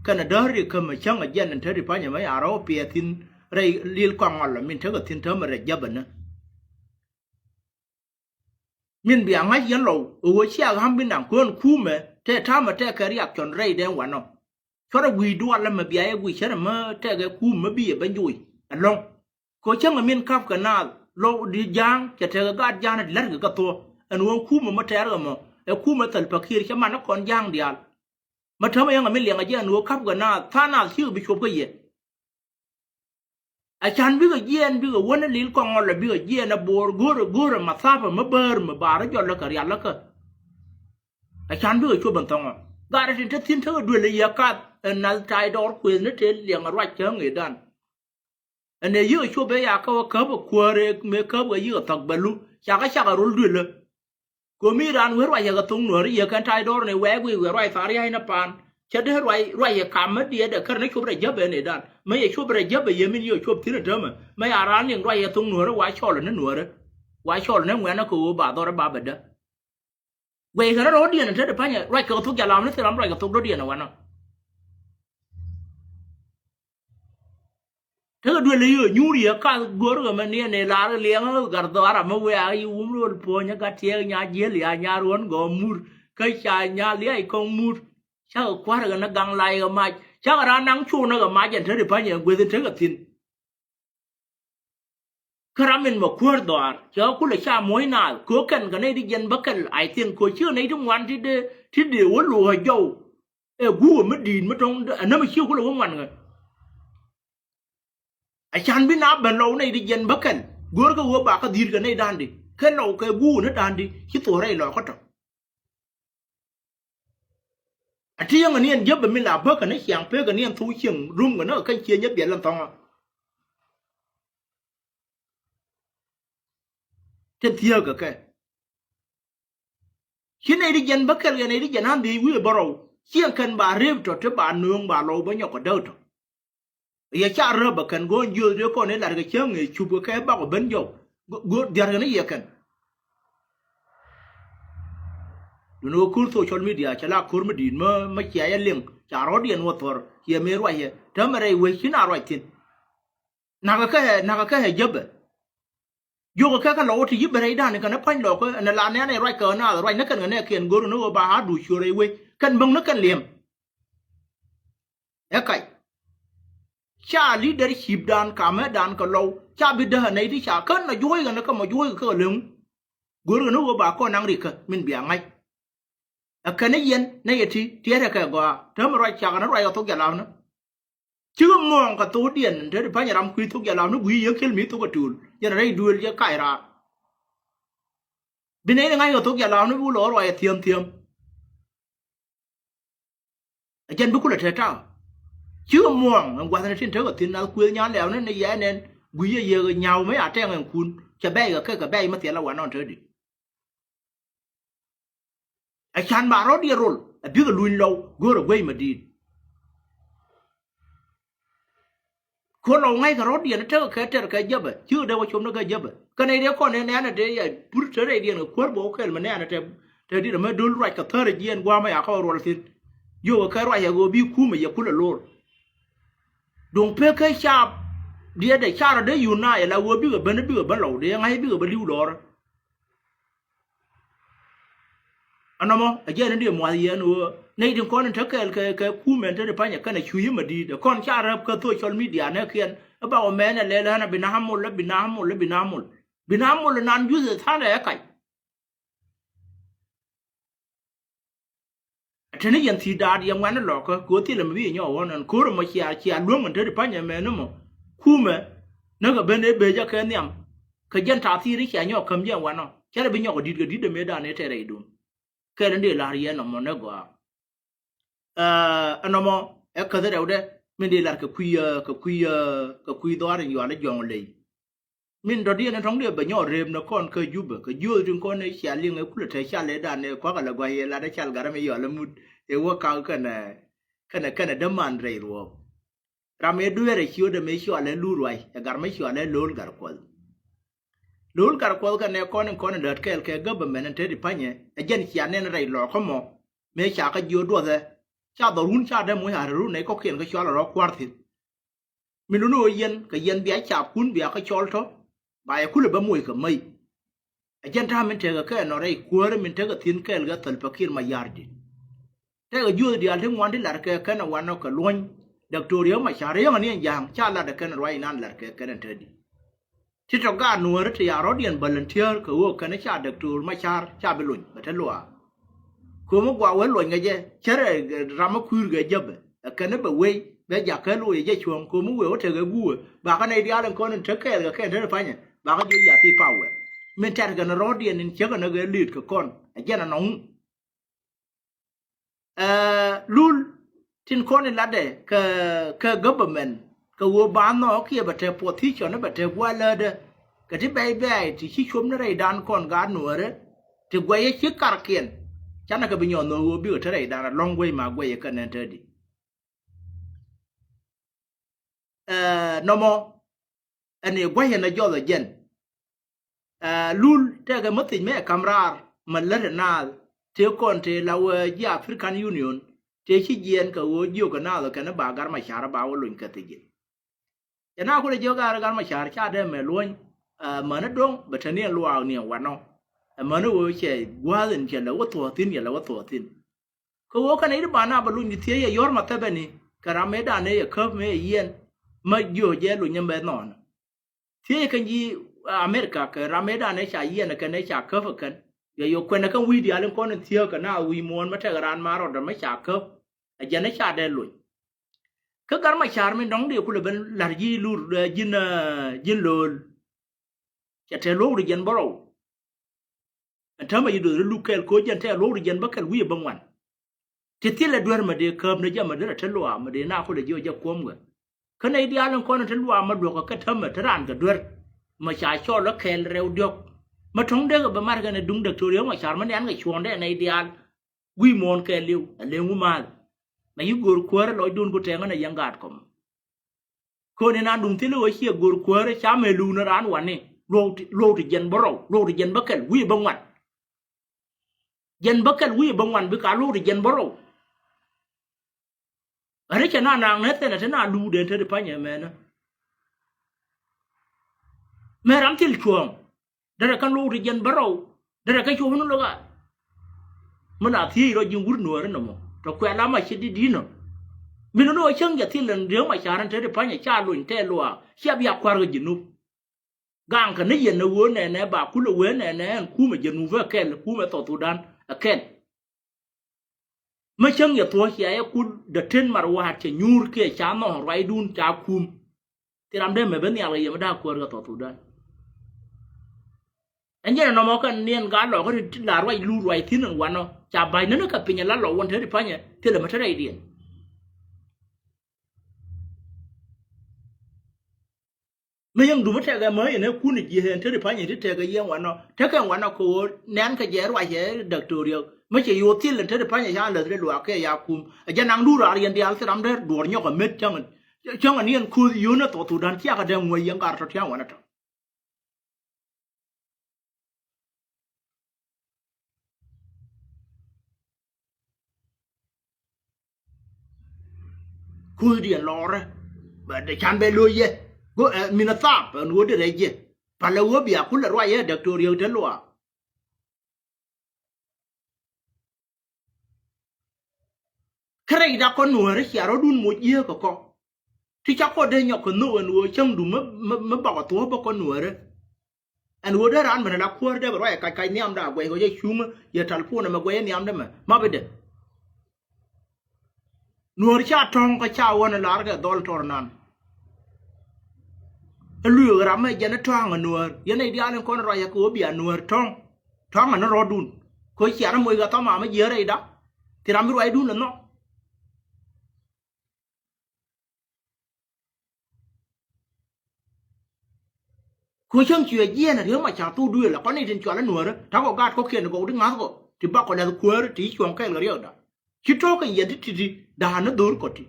B: cái này đỡ đi cơ mà chẳng là dân thế đi phải mấy à đó bịa tin đây liên quan là mình thấy cái tin thế mà để giúp mình mình bị ngay dân lâu ở xe ham bên nàng con khu mà thế tham mà theo cái riêng chọn ray đen quả nó chora wi dual la mabia ya wi chara ma tege ku mabi ban joy along ko changa min kaf kana lo di jang cha tege ga jana lar ga to an won ku ma tayar ma e ku ma tal fakir chama na kon jang dial ma tama yang min lenga je an wo kaf ga na thana shi bi chop ga ye a chan bi ga yen bi ga wona lil ko ngol bi ga yen na bor gor ma safa ma ber ma bara jo la ka ya la ka a chan bi ga chu ban tong ga ra tin tho du le ya ka na tai dor ku ne te liang ra cha ngi dan ane yu chu be ya ka ba ku re me ka ba yu tak ba lu cha ga rul du le ko mi ran wer wa ya ga tung no ri ya kan tai dor ne we wi ra fa ri ai na pan cha de ra ya ka ma de de kar ne chu ba ja be ne dan me ya chu ba ja be ye min yu chu tin de ma ya ran ning ra ya tung no ra wa cho le ne no ra wa cho le ne ngwa na ko ba do ra ba ba da we ga ro di ne te de pa nya ra ka tu ya lam ne te lam ra ka tu do di na wa na thế đuôi lấy nhú đi cả gỡ cái mà nè lá liếng gạt đó là mà về ai luôn po nhá cái thiê nhà dễ liền nhà luôn gò mur cái chài nhà lấy con mur sao quá rồi nó găng lại cái mai sao cái nắng chu nó cái mai chẳng thấy được bao nhiêu quên thấy cái tin cái làm mình mà quên đó cháu cũng là sao mỗi nào cố cần cái này đi dân bắc cần ai tiền cố chưa này trong ngoan thì điều uống lúa dầu gu mới đi mới trong nó mới chiêu cũng là uống ngoan rồi a chan bi na ben lo nei di jen bakan gor ka wo ba ka dir ka nei dandi ke lo ke gu ne dandi ki to rai lo ko to a ti yang ni en jeb mi la ba ka ne kyang pe ka ni en thu ching rum ka no kan chia nyep bien lam tong ten thia ka ke ki nei di jen bakan ga nei di jen han di wi baro chiang kan ba rep to te ba nuong ba lo ba nyok ko do to ya cha ra ba kan go nyu de ko ne la ga chang e chu ba ka ba ko ben yo go dia ga ne ya kan no kur social media cha la kur medin ma cha ya ling cha ro dien wo tor ye me ro ye ta ma re we chin a ro tin na ka he jab yo ka lo ti yib re da ne kan pan lo ko na la ne ne ro ka na ro ne kan ne ken go no ba ha du chu re we kan bang no kan liem ya kai cha leadership dan kame dan ka lo cha bi da nei ti cha kan na yoi ga na ka ma yoi ka lung gur no ba ko nang ri ka min bia ngai a kan ne yen ne yeti ti ra ka go ta ma ra cha na ra ya to ya la na chu ngong ka to dien de pa nya ram kui to ya la no wi ye kel mi to ka tul ya ra du ya kai ra bi nei ngai to ya la no bu lo ro ya thiam a jen bu ku la ta chưa muang quan thân trên thế của thiên nào quê nhà lẻo nên này giá nên quý giờ nhau mấy à trang hàng phun chả bay cái bay mất tiền là quan non thế đi ai chán bà rót đi rồi biết cái lùi lâu gỡ rồi quay mà đi con nào ngay cái rót đi nó thế cái dấp chưa đâu có chôm nó cái dấp cái này đứa con này là để bút thế này đi nó quất bố cái mà này là thế đi là mới đun rồi cái thơ này yên qua mấy à có rồi thì vô cái rồi giờ go bi khu mà giờ khu là lor dong pe cái cha dia de cha de yu na la wo bi ga ban lo de ngai bi ga ba liu lor anamo aje ne de mo ye no nei din kon ta cái khu men de pa nya kana chu yi ma di de kon cha rap ka social media ne kien ba o men le na binamul nan ju ze tha le kai thế này hiện thì đã đi ngoan nó lọt cố thì làm gì nhỏ hơn cố rồi mà chia luôn mình thấy được bao nhiêu mẹ nó mà khu mà nó có bên đấy bây giờ cái niệm cái dân thà thì đấy chia nhỏ cầm gì ngoan nó cái là bên nhỏ cái đi được mấy đàn này thế này đúng cái này là gì nó mà nó gọi anh mà cái gì đâu đấy mình đi là cái quy đó là nhỏ nó dọn lại mình đó đi nó trong đấy bên nhỏ rèm nó còn cái dưa chúng con này chia liên cái cũng là thấy chia lấy đàn này quá là quay là đã chia cái này nhỏ là mút ewo ka kana demand rai ro rame duere chiu de me chiu ale lurwai gar me chiu ale lol gar kwal ka ne kon dat kel ke government te di panye agen chia ne rai lo ko mo me cha ka jo do de cha do run cha de mo ha ru ne ko kien ka chiu ro kwarti mi nu no yen ka yen bia cha kun bia ka chol to ba ya kule ba moy ka mai agen ta men te ka no rai kwar min te ka tin kel ga tal pakir ma yardi thế ở dưới đi ăn thêm ngoan thì là cái nào ngoan nó cả luôn được trù điếu mà xả riêng anh em giang cha là được cái nào vậy nan là cái này thế đi thì trong cái nuôi rất là rõ điện volunteer cái này cha được trù mà cha bị lùn mà thế lùa cứ một quả quên lùn cái gì chứ là làm một khui cái gì cái này bị quay be ja ke lu ye chuon ko mu we o te ge gu ba ka nei dia len ko nen te ke ga ke te fa nya ba ka ju ya ti power men tar ga na rodi nin che ga na ge lit ko kon a jena no lul tin kon la de ke government ke wo ba no ke ba te position ba te wa la de ke ti bai bai ti chi chum na re dan kon ga no re ti gwe ye chi kar kien chana ka bi nyo no wo bi o te re dan long way ma gwe ye ka nen te di no mo ani gwe ye na jo the jen lul te ga matin me kamrar man la na te kon te la ya African Union te chi jen ka wo jo ka na ka na ba gar ma shara ba wo lun ka te ji ya na ko le jo gar ma shara cha de me lun ma na dong ba ta ne luwa ne wa no ma no wo che gwa den che la wo to tin ya la wo to tin ko wo ka ne ba na ba lun ni te ya yor ma ta be ni ka ra me da ne ya ka me yen ma jo je lu nyam be non te kan ji America ka ra me da ne cha yen ka ne cha ka fa kan ya yo kwena kan wi dia len kon tiyo ka na wi mon ma ta ran ma ro da ma cha ka a je ne cha de lu ka gar ma char me dong de ku le ben lar ji lu jin lol cha te lo ri jen boro ta ma yido lu kel ko jen te lo ri jen ba kal wi ba ngwan te ti le dwar ma de kam ne ja ma de ta lo ma de na ko le jo ja kom ga ka ne dia len kon ta lo ma do ka ta ma ta ran ga dwar ma cha cho lo kel rew diok mà trong đấy cái mà cái này đúng được thôi mà chả mà ăn cái chuồn đấy này đi ăn quy môn cái liu mà yêu gor quơ lối đun của trẻ này yang gạt com cô nên ăn đúng thế lối kia gor quơ đấy chả mày lu nó ăn hoàn này lô thì dân bắc cái quy bông ngoan dân bắc cái quy bông ngoan với cả lô thì dân baro ở đây cho nó nàng hết thế là thế nào lu đến thế được phải nhỉ mẹ làm thế chuồng dara kan lo rigen baro dara ka chuo no loga mana thi ro jing gur no re no to kwa la ma chi di no min no chang ya thi len de ma charan te de pa nya cha lu te lo sia bia kwar ga jinu gang ka ne yen no wo ne ba ku lo we ne ku ma jinu va ken ku ma to tu dan a ken ma chang ya to sia ya ku de ten mar wa che nyur ke cha no rai dun cha kum tiram de me ben ya ga ya da kwar ga to tu dan anh nhớ nó mà cái niên gái lọ cái là rồi lưu rồi thiên năng quan nó chả bài nó cái pin là lọ quan thế thì phải nhỉ thế là mà thế này điện mấy ông đúng thế cái mới này cuốn gì hết thế thì phải nhỉ thế cái gì quan nó thế cái quan nó cô nén cái dễ rồi dễ được trừ được mấy chị yêu thiên là thế thì phải nhỉ sao là thế lọ cái ya kum giờ năng lưu rồi điện đi al sẽ làm thế đuổi nhau cái mệt chẳng anh niên khu yêu nó tổ đàn chia cái đem người yang cả cho theo quan nó khui điện lò ra bà để chán bê lùi ye go mina tap nuo de re ye pa la wo bia ku la roi ye de to rio de lo kre da kon nuo re ya ro dun mo ye ko ti cha ko de nyok nuo chang du ma ba to ba kon nuo re an wo de ran ba la ko de ba roi kai niam da gwe go ye chum ye tal pu na ma gwe niam de ma be de nuor cha tong ka cha won lar ga dol tornan lu ram me jana tong nuor ye nei dia len kon ro ya ko bia nuor tong an ro dun ko cha na moy ga to ma ye re da ti ram ro ai dun no ko chang chue ye na ryo ma cha tu du la ko nei tin chwa la nuor ta ko gat ko kien ko ding ngas ko ti ba ko la ko ti chuang ka la ryo da chi to ka ye ti da na dur ko ti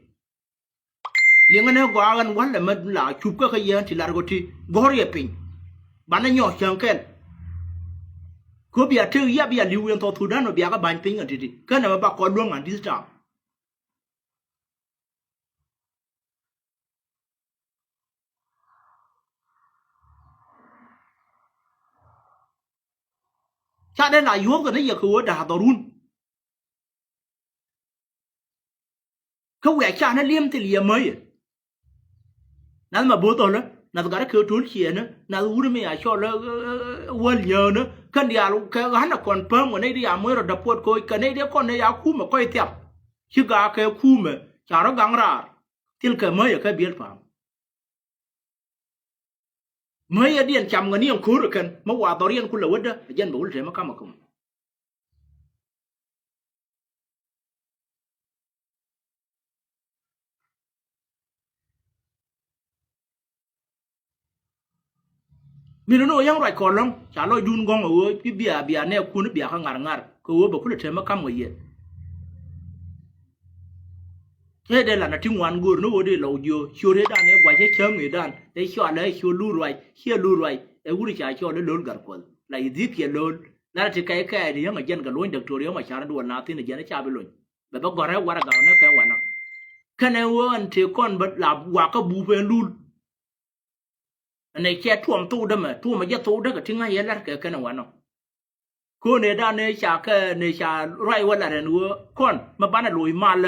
B: liang ne gwa gan wan la ma la chup ka ye ti lar ko ti gor ye pin ba na nyo chang ken ko bia tu ya bia liu yen to tu dan no bia ka ban pin an ti ka na ba ko luang an this time cha de la yo ko ne ye ko da do run ko we cha na liam ti liam mai na ma bo to na na ga ka tu chi na na u me ya cho la wal yo na kan dia lu ka ga na kon pam ne dia mo ro da pot ko ka ne dia kon ne ya ku ma ko tiap chi ga ka ku me cha ro gang ra tilka maya ka biel pam maya dien cham ngani ang kur kan ma wa dorian kula wada jan bul te makama kum mi no yang rai ko long cha lo dun gong o pi bia ne ku ne bia ka ngar ko wo ba kula te makam ngo ye thế đây là tiếng ngoan gùi nó đi lâu vô chiều thế đàn ấy quay cái chớm người đàn để cho lấy chiều lù rồi để gửi trả cho nó lớn gần quần lại giết kia lớn là chỉ cái thì những dân cả lối được rồi mà trả nó đuổi nào thì nó dân nó trả bên lối và bắt gọi ra qua gạo nó cái quan nó cái này anh thì con bật là quả cái bù về luôn này che thuồng tu đâm mà giờ tu đó cái tiếng hay là cái nào quan nó cô này đàn này trả rai qua là nữa con mà bán là lùi mal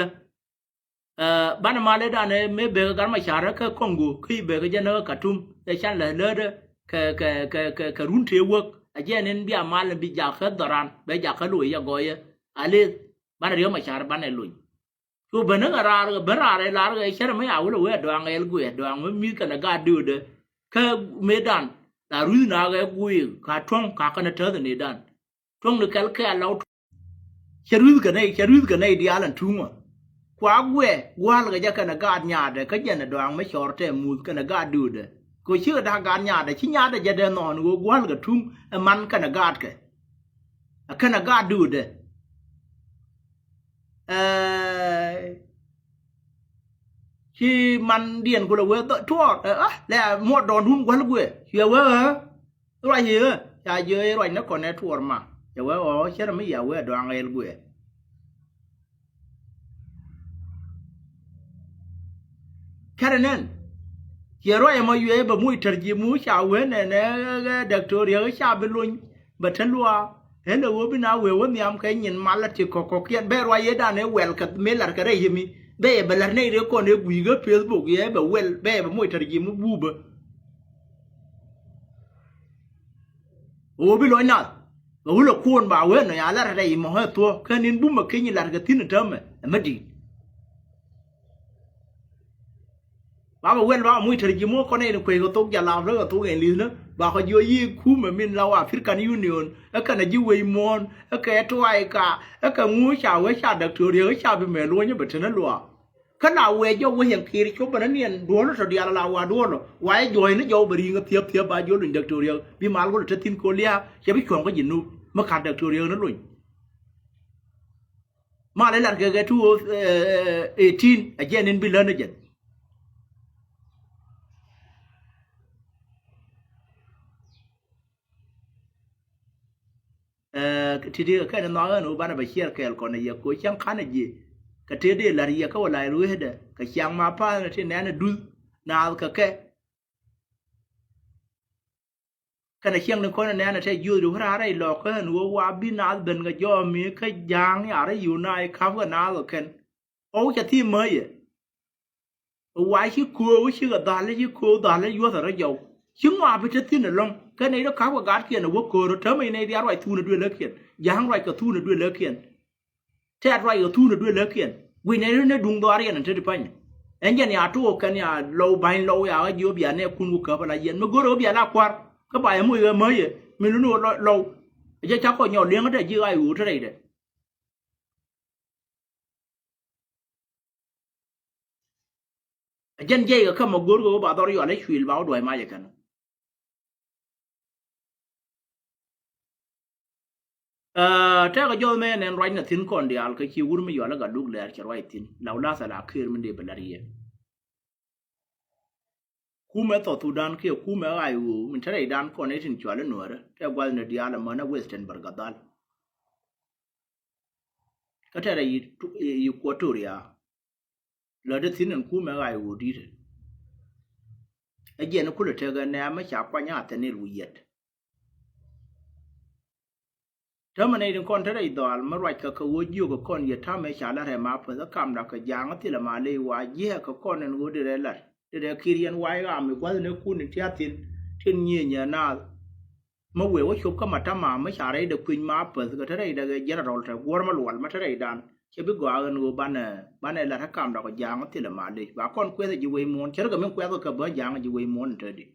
B: bana male da ne me be gar ma shara ka Congo ki be ga jana ka tum e chan le le ka run te wok a jenen bia mal bi ja ka daran be ja ka lu ya goye ale bana riyo ma shara bana lu ko bana ra bara re la ga shara me awlo we do ang el gue do ang mi ka na ga du de ka me dan la ru na ga gue ka tong ka na te ne dan tong ne kal ka law cheru ka nei di alan tuma quá quê qua là cái cái ga nhà để cái dân đoàn mấy chòi thế mù cái ga đưa đấy cô chưa đã ga nhà để chỉ nhà để gia đình nó nó qua là cái thùng man cái ga cái ga đưa đấy khi man điền của là quê tội thua là một đòn hung quá là quê hiểu không rồi hiểu ya giờ rồi nó còn này thua mà hiểu không chứ là mấy giờ quê đoàn này quê Karanen, kiro emo yue ba mui terjimu shawe ne doctoria sha belun batalwa hele wo bina we wo miam kay nyin malati ko kien be ro ye da ne wel ka melar ka re yimi be belar ne re ko ne guiga Facebook ye ba wel be ba mui terjimu buba o bi lo na o lo kuon ba we no ya la re mo ha to kanin buma kinyi lar ga tin tame amadi bà quên bà mui thời mua con này quay cái tốt giả làm rất là tốt ngày liền đó bà có vô gì khu mà mình lao African Union ở cái này dưới môn ở cái toai cả ở cái ngũ chào với chào đặc thù điều chào bị mẹ luôn như vậy thế nó luôn cái nào về cho cái hiện kia chỗ bên này đuổi nó rồi đi là lao đuổi rồi quay rồi nó vô beri cái thiệp bà vô liền đặc thù điều bị mal có được tin Korea sẽ biết chọn cái gì nu mà khát đặc thù điều nó luôn mà lại là cái thu 18 again in Bilan này thì đi cái nó nó bán bạch chiết cái còn này có chẳng khá là gì cái thế đi là gì cái lại rồi hết đấy cái chẳng mà pa thì nè nó đun nào cái này chẳng nó con nè nó sẽ vui được ra đây lọ cái nó qua bên nào bên cái gió mi cái giang này ở đâyอยู่ในkhắp cái nào rồi cái ô cái thì mới vậy chứ cô chứ cái đàn lấy chứ cô đàn lấy vô rồi giàu chứng mà bị chết tin là long cái này nó khá là gắt kia nó vô cổ rồi thấm này đi ăn thu nó đưa lớn kia giang rồi cái thu nó đưa lớn kia thế rồi cái thu nó đưa lớn kia vì này nó đúng đó đấy nó chơi được bao nhiêu anh nhà này tu cái nhà lâu bay lâu à cái gì biển này cũng có cái là gì mà gỡ rồi biển là quạt cái bài mới mới mình nó lâu chứ chắc có nhỏ liếng cái gì ai uống thế này đấy dân dây cái mà gỡ rồi bà tôi lấy chùy báo đuổi mai vậy cái thế cái chỗ này nên rồi nó tin con đi al cái chiu cũng mới là cái đục lẻ cái rồi tin lâu la sa là khơi mình đi bên đây cú mấy tàu tu đan kia cú mấy ai u mình thấy đan con này tin chua lên nữa thế qua nó đi al mà nó western bergadal cái thế này Equatoria là để tin anh cú mấy ai u đi đấy cái gì nó cũng là thế cái này mới chả qua nhà tên này luyệnถ้ามันในเรื่องคนที่ได้ดอลมาไว้กับเขาอยู่กับคนอย่าถ้าไม่ชาละแห่มาเพื่อคำดักกับยางที่ละมาเลยว่าเย่กับคนนั้นก็ได้ละได้คิดยันไว้ก็มีกว่าในคุณที่อาทิตย์ที่เงี้ยน่ามาเวว่าชอบก็มาทำมาไม่ชาได้เด็กคุยมาเพื่อก็ถ้าได้เด็กยันเราแต่วัวมาหลวนมาถ้าได้ดัน che bi gwa gan go bana la rakam da ko jang ti la ma le ba kon kwe ji we mon che ga men kwe ka ba jang ji we mon te di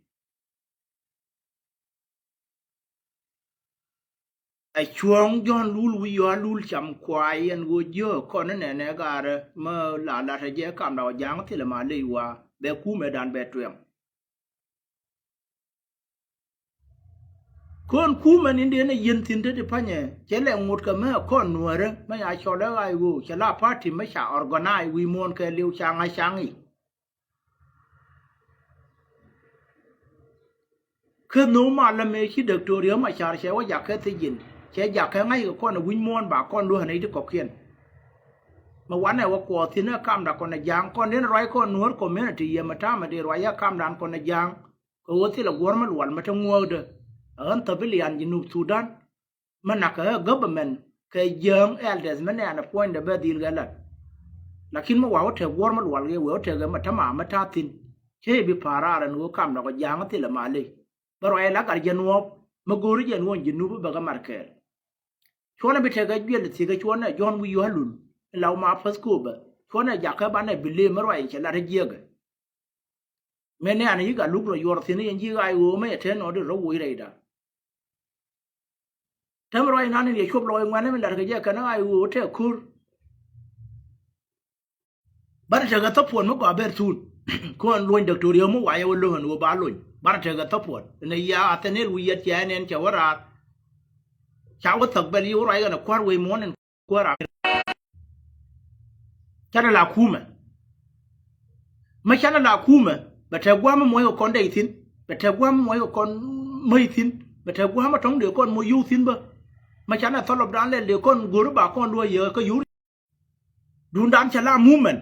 B: a chuong jon lul wi yo lul cham kwai en go jo kon ne ga re ma la ta je kam da jang ti la ma le wa be ku me dan be tuen kon ku man inde na yin tin de panye che le ngut ka ma kon nuore ma ya cho da ai go che la party ma sha organize wi mon ke liu chang ai chang i ke no ma la me chi de to ri ma char che wa ya ke ti yin che ya ke ngai ko kon wi mon ba kon lu nei de ko kien ma wan ne wa ko tin na kam da kon na jang kon den roi kon nuor community ye ma ta ma de roi ya kam dan kon na jang ko wo ti la gor ma lwan ma ta ngo de an tabilian jinub Sudan manaka government ke young elders man na point the bedil galat lakin ma wawo te war mal walge wo te ga matama matatin che bi pararan go kam na go jang ti la male baro ay la gar jenwo ma gori jenwo jinub ba ga markel chona bi te ga gel ti ga chona jon wi yo lul law ma fas ko ba chona jakka ba na bile maro ay che la re jega mene ani ga lugro yor tin yen ji ga yo me te no de ro wi re da tamro ay nan ni chop loy ngwane me la ga kana ay wo te kur bar te ga topon mo ba ber tun ko an loin doctor yo mo wa yo lo no ba loin bar te ga topon ne ya atenel wi yet ya nen che wara cha wo tak bel yo rai ga na kwar we mo nen kwara chana la kuma ma chana la kuma ba te gwa mo yo kon dei tin ba te gwa mo yo kon mai tin ba te gwa ma tong de kon mo yu tin ba ma chana tholop dan le kon guru ba kon do ye ko yu dun dan chala movement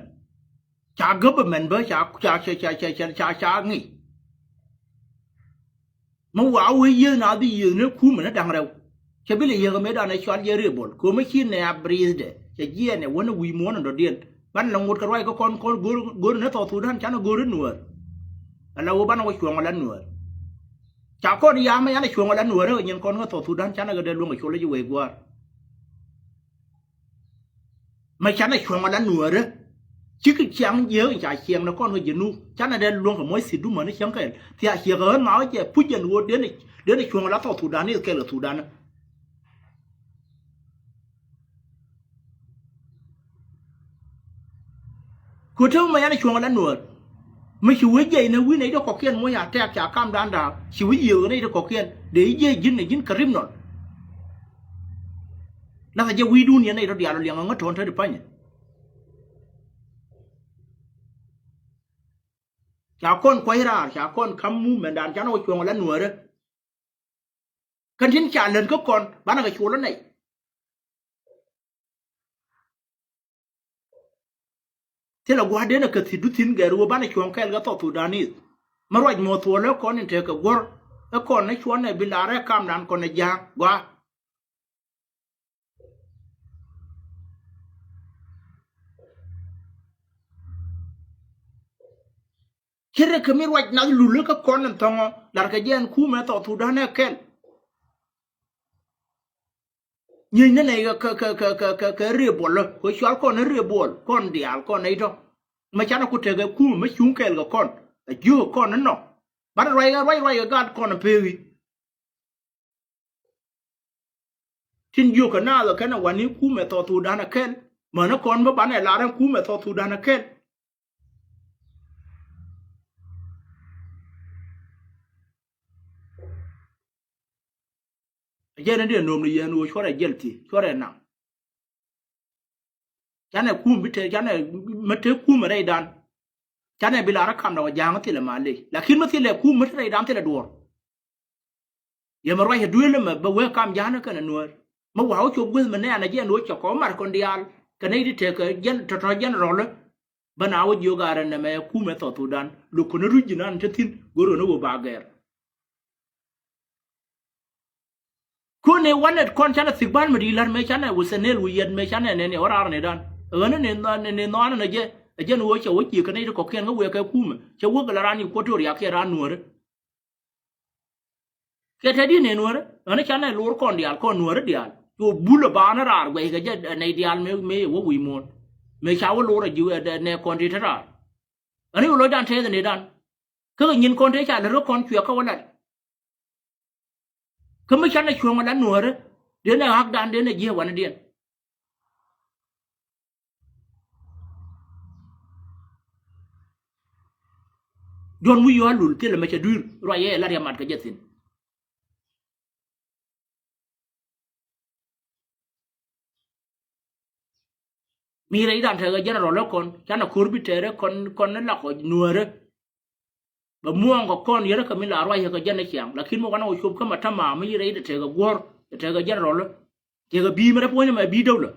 B: cha government ba cha ngi ma wa we ye na bi ye ne ku me na dang rew che bi le ye me da na chwan ye re bol ko ma chi ne a breeze de che ye ne wona wi mo no dien ban na ngut ka roi ko kon guru ne to tu dan chana guru nuor ala wo ban wo chwa ngala nuor cha kon ya ma ya na chwa ngala nuor nyen kon ko to tu dan chana ga de lu ma chwa le ji we gwa ma chana chwa ngala nuor chứ cái chàng nhớ chạy chàng nó con người dân nu chắc là đen luôn cả mỗi xịt đúng mà nó chàng cái thì à chàng hơn máu chứ phút dân luôn đến này chuông lá thọ thủ đàn này cái là thủ đàn cứ thế mà anh chuông lá nuột mấy chú ấy vậy nó quý này đó có kiên mỗi nhà treo trả cam đàn đào chú ấy nhiều này đó có kiên để dây dính này dính karim nọ là cái quý đun như này đó đià nó liền ngắt trốn thế được phải nhỉ cha con quay ra cha con khăm mu men đàn cha nó chuông là nuột đó cần thiên cha lần có con bán là cái chuông này thế là qua đến là cái thịt đút thìn gà rồi bán là chuông cái to thủ đàn này mà rồi một thuaแล้วcon này cái gorแล้วcon này chuông này bị lá ra cam đàn con này giang qua khi ra cái rồi nào lulu cái con này thằng là cái giang khu mà to thủ đàn này cái nhìn thế này cái rìa bol rồi cái chuột con nó rìa bol con đial con này đó mà cha nó cũng thấy cái khu mà xuống cái con chưa con nó nọ bắt rồi cái gạt con nó phê tin vô cái nào là cái nàoวันนี้khu mà to thủ đàn là cái mà nó con với bạn này là đang khu mà to thủ đàn là cái giờ này điền nôm này giờ nuôi chó này giờ thì chó này nặng cha này khu bị thế cha này mất thế khu mà đây đàn cha này bị lá ra cầm đầu giang thì là mà lấy là khi mất thì là khu mất đây đàn thì là đùa giờ mà rồi đuôi lên mà bây giờ cầm giang nó cái này nuôi mà wow chụp với mình này là giờ nuôi cho có mặt con đial cái này đi theo cái dân trò dân rồi đó bên nào yoga rồi này mà khu mà to thủ đàn lúc nó rút gì nó ăn chết thìn guru nó bỏ bạc con nàyวันนั้นcon chăn là thịt bán mà đi làm mấy chăn này vừa xem vừa yên mấy chăn này này ở ra này đan ở nó này nó này chứ nuôi cháu chỉ cái này nó có kiêng cái vừa cái cùm cháu vừa cái là ran nhiều quá rồi à cái ran nuôi đấy cái thế đi này nuôi đấy ở nó chăn này lúa con đi con nuôi đấy to bula bana ra we ga ja ne dial me wo wi mo me cha wo lo ra ju ne kon ti ra ani lo dan the ne dan ka nyin kon te cha le ro kon chue ka wala ka me cha na chue ma dan no re de na hak dan de na je wa na de don mu yo lul te le me cha dur ro ye la ya mat ka jetin mi re dan the ga general lo kon cha na kur bi te re kon na la ko nuore ba muang ko kon yere ka mi la ro ye ka jana chiang lakin mo kana o chup ka mata ma mi re de te ga gor te ga general lo te ga bi me po ma bi do lo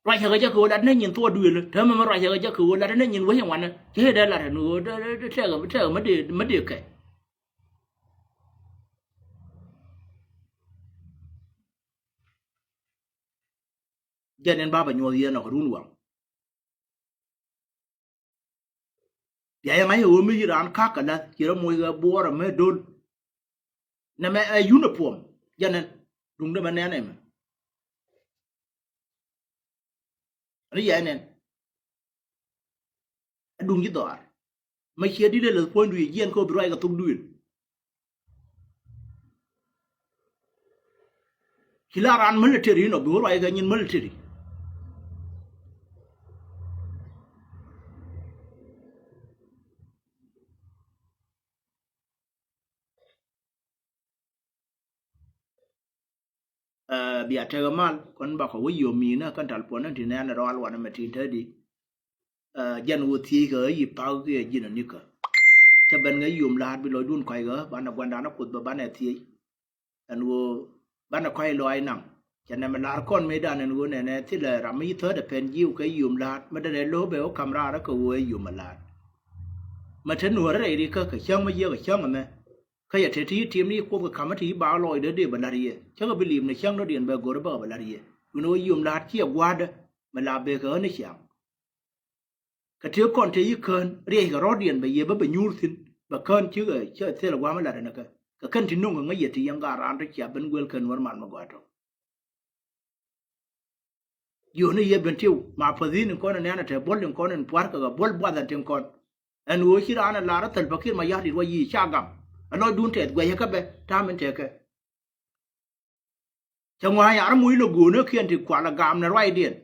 B: ro ye ga ja ko la ne nyin to du le te ma ro ye ga ja ko la ne nyin wo yang wan ke de la no de te ga ma de ke janen baba nyo ye no run wa ya yang ai o mi ran ka ka la ki ro mo ga bo ra me dol na me uniform janen dung de ma ne ne ma ri ya nen dung ji dor ma che di le point du yen ko bi ro ga tum du kila ran military no bi ro ga nyin military bi atega mal kon ba ko yo mi na kan tal pon ti na na ro al wan ma ti tedi jan wo ti ga yi pa ge ji na ni ka ta ban ga yum la bi lo dun kai ga ban na gwanda na kut ba ban na ti an wo ban na kai lo ai nam cha na ma lar kon me dan an wo ne ti le ra mi tho de pen yu ka yum la ma de lo be o kamera ra ko wo yum la ma ten wo re ri ka chang ma ye ka chang ma ka ya te ti tim ni ko ka ma ti ba loi de ba la ri cha ga bi lim ne chang no dien ba go ba la ri no yum la chi wa de ma la be ka ne chang ka te kon te yi kan ri ga ro dien ba ye ba nyur tin ba kan chi ga che te la wa ma la na ka kan ti no nga ye ti yang ga ran ri cha ben gwel kan war man ma go to yo ne ye ben tiu ma pa din ko na na te bol ko na par ka ga bol ba da tin kon an wo chi ra na la ra tal fakir ma ya ri wa yi cha gam ano dun te gwe ka be ta men te ke changwa ya ra mui lo gu ne kien ti kwa la gam na rai dien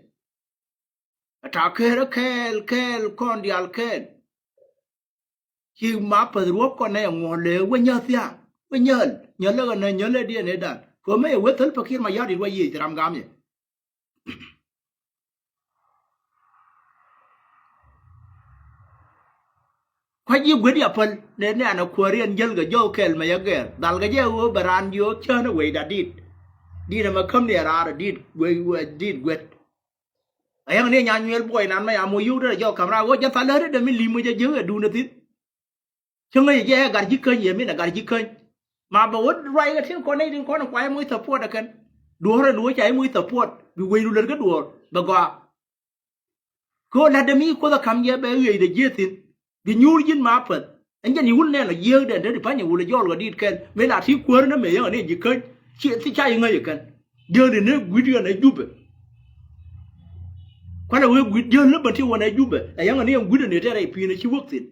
B: ta ke ra kel kon dial ken chi ma pa ru ko ne ngo le we nya sia we nya le ne nya le dien ne dan ko me we tal fakir ma ya ri wa yi ram gam ye kwa ji gwedi apal ne ana kwarian jel ga jo kel ma yager dal ga je wo baran yo chana we da dit na ma kam ne ra dit we dit gwet ayang ne nya nyel boy nan ma ya mo yu da jo kamera wo ja tala de mi limu je je du na tit chunga ye gar ji kan ye mi na gar ji kan ma ba wo rai ga tin ko ne din ko na kwai mo support da kan do ra do chai mo support bi we du le ga do ba ga ko la de mi ko da kam ye be ye de je tin di nyur jin ma pat anh nhân yul ne la ye de de pa ni wala jol ga dit ken me la ti kwor na me ya ne ji kan chi ti cha yin ga kan de de ne gudi na jube kwa la we gudi de le ba ti wona jube e yang ne gudi ne te re pi ne chi wok tin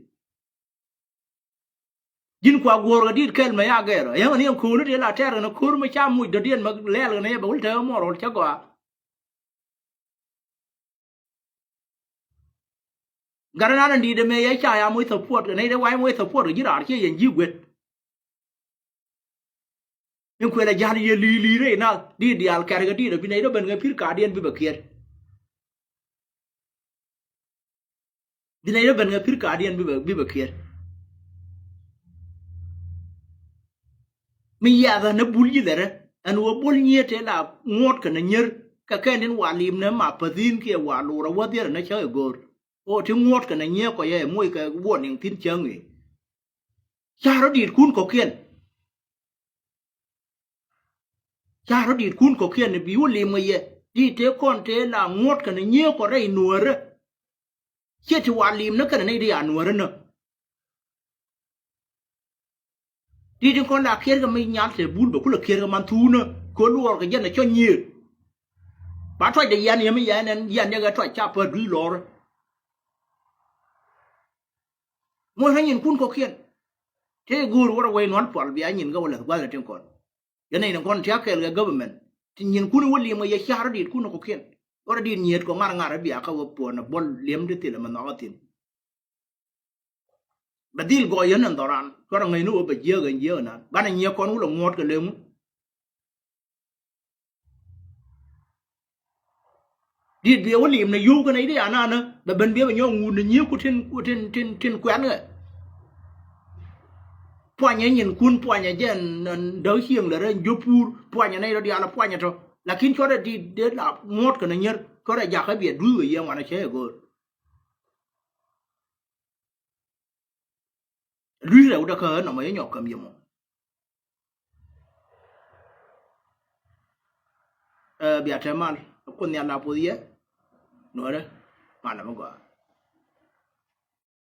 B: jin kwa gor ga dit ken me ya ga ro yang ne ko ne de la ter na kur ma cha mu de den ma le la ne ba ul te mo ro cha kwa garana ndi de me ya cha ya mo support ne de wai mo support ji ra che yen ji gwet nhưng quên là gia đình lý đấy na đi al kẹt cái đi rồi bên này nó bên cái phía cả điên bị bạc kiệt bên này nó bên cái phía cả điên bị bạc kiệt mình giờ là nó bul gì đấy anh uống bul nhiều thế là ngót cái nó nhớ cái nên hòa lim nó mà phải tin kia hòa lù ra quá tiếc nó chơi gol ô thì ngót cái nó nhớ có gì mỗi cái buồn những tin chơi người cha nó đi cuốn có kiên cha nó đi cuốn có kiên bị uống lim người đi thế con thế là ngót cái nó nhớ có đây nuôi rồi chết thì hòa lim nó cái này đi ăn nuôi nữa đi đến con đã kia cái mình nhát thì bút bảo cũng là kia cái man thu nữa có lúa cái dân là cho nhiều bà thoại để dân mới dân nên dân cái thoại chạp bờ rưỡi lor mỗi hai nhìn cũng có khiên thế guru what away non fall bi nhìn cái là qua là trên con cái này là con chắc cái government thì nhìn cũng là liềm cái xả đi cũng có khiên ora đi nhiệt có ngar ngar bi aka wo po na bol liềm đi thì mà nó tin badil go yan an doran ko ngai nu ba je ga je na bana nye kon ulo ngot ke lemu dit bi wali na yu ko nei dia na na ba ben bi ba nyo ngu na nye ku tin kwen ga poanya nyin kun poanya jen do hieng da ren jopur poanya nei do dia la poanya to lakin ko da di de la ngot ko na nyer ko da ja ka bi du ye ngwana che go lui là đã khờ nó mới nhọc cầm gì mà biar cemal con nhà nào bố gì nữa đấy mà làm gì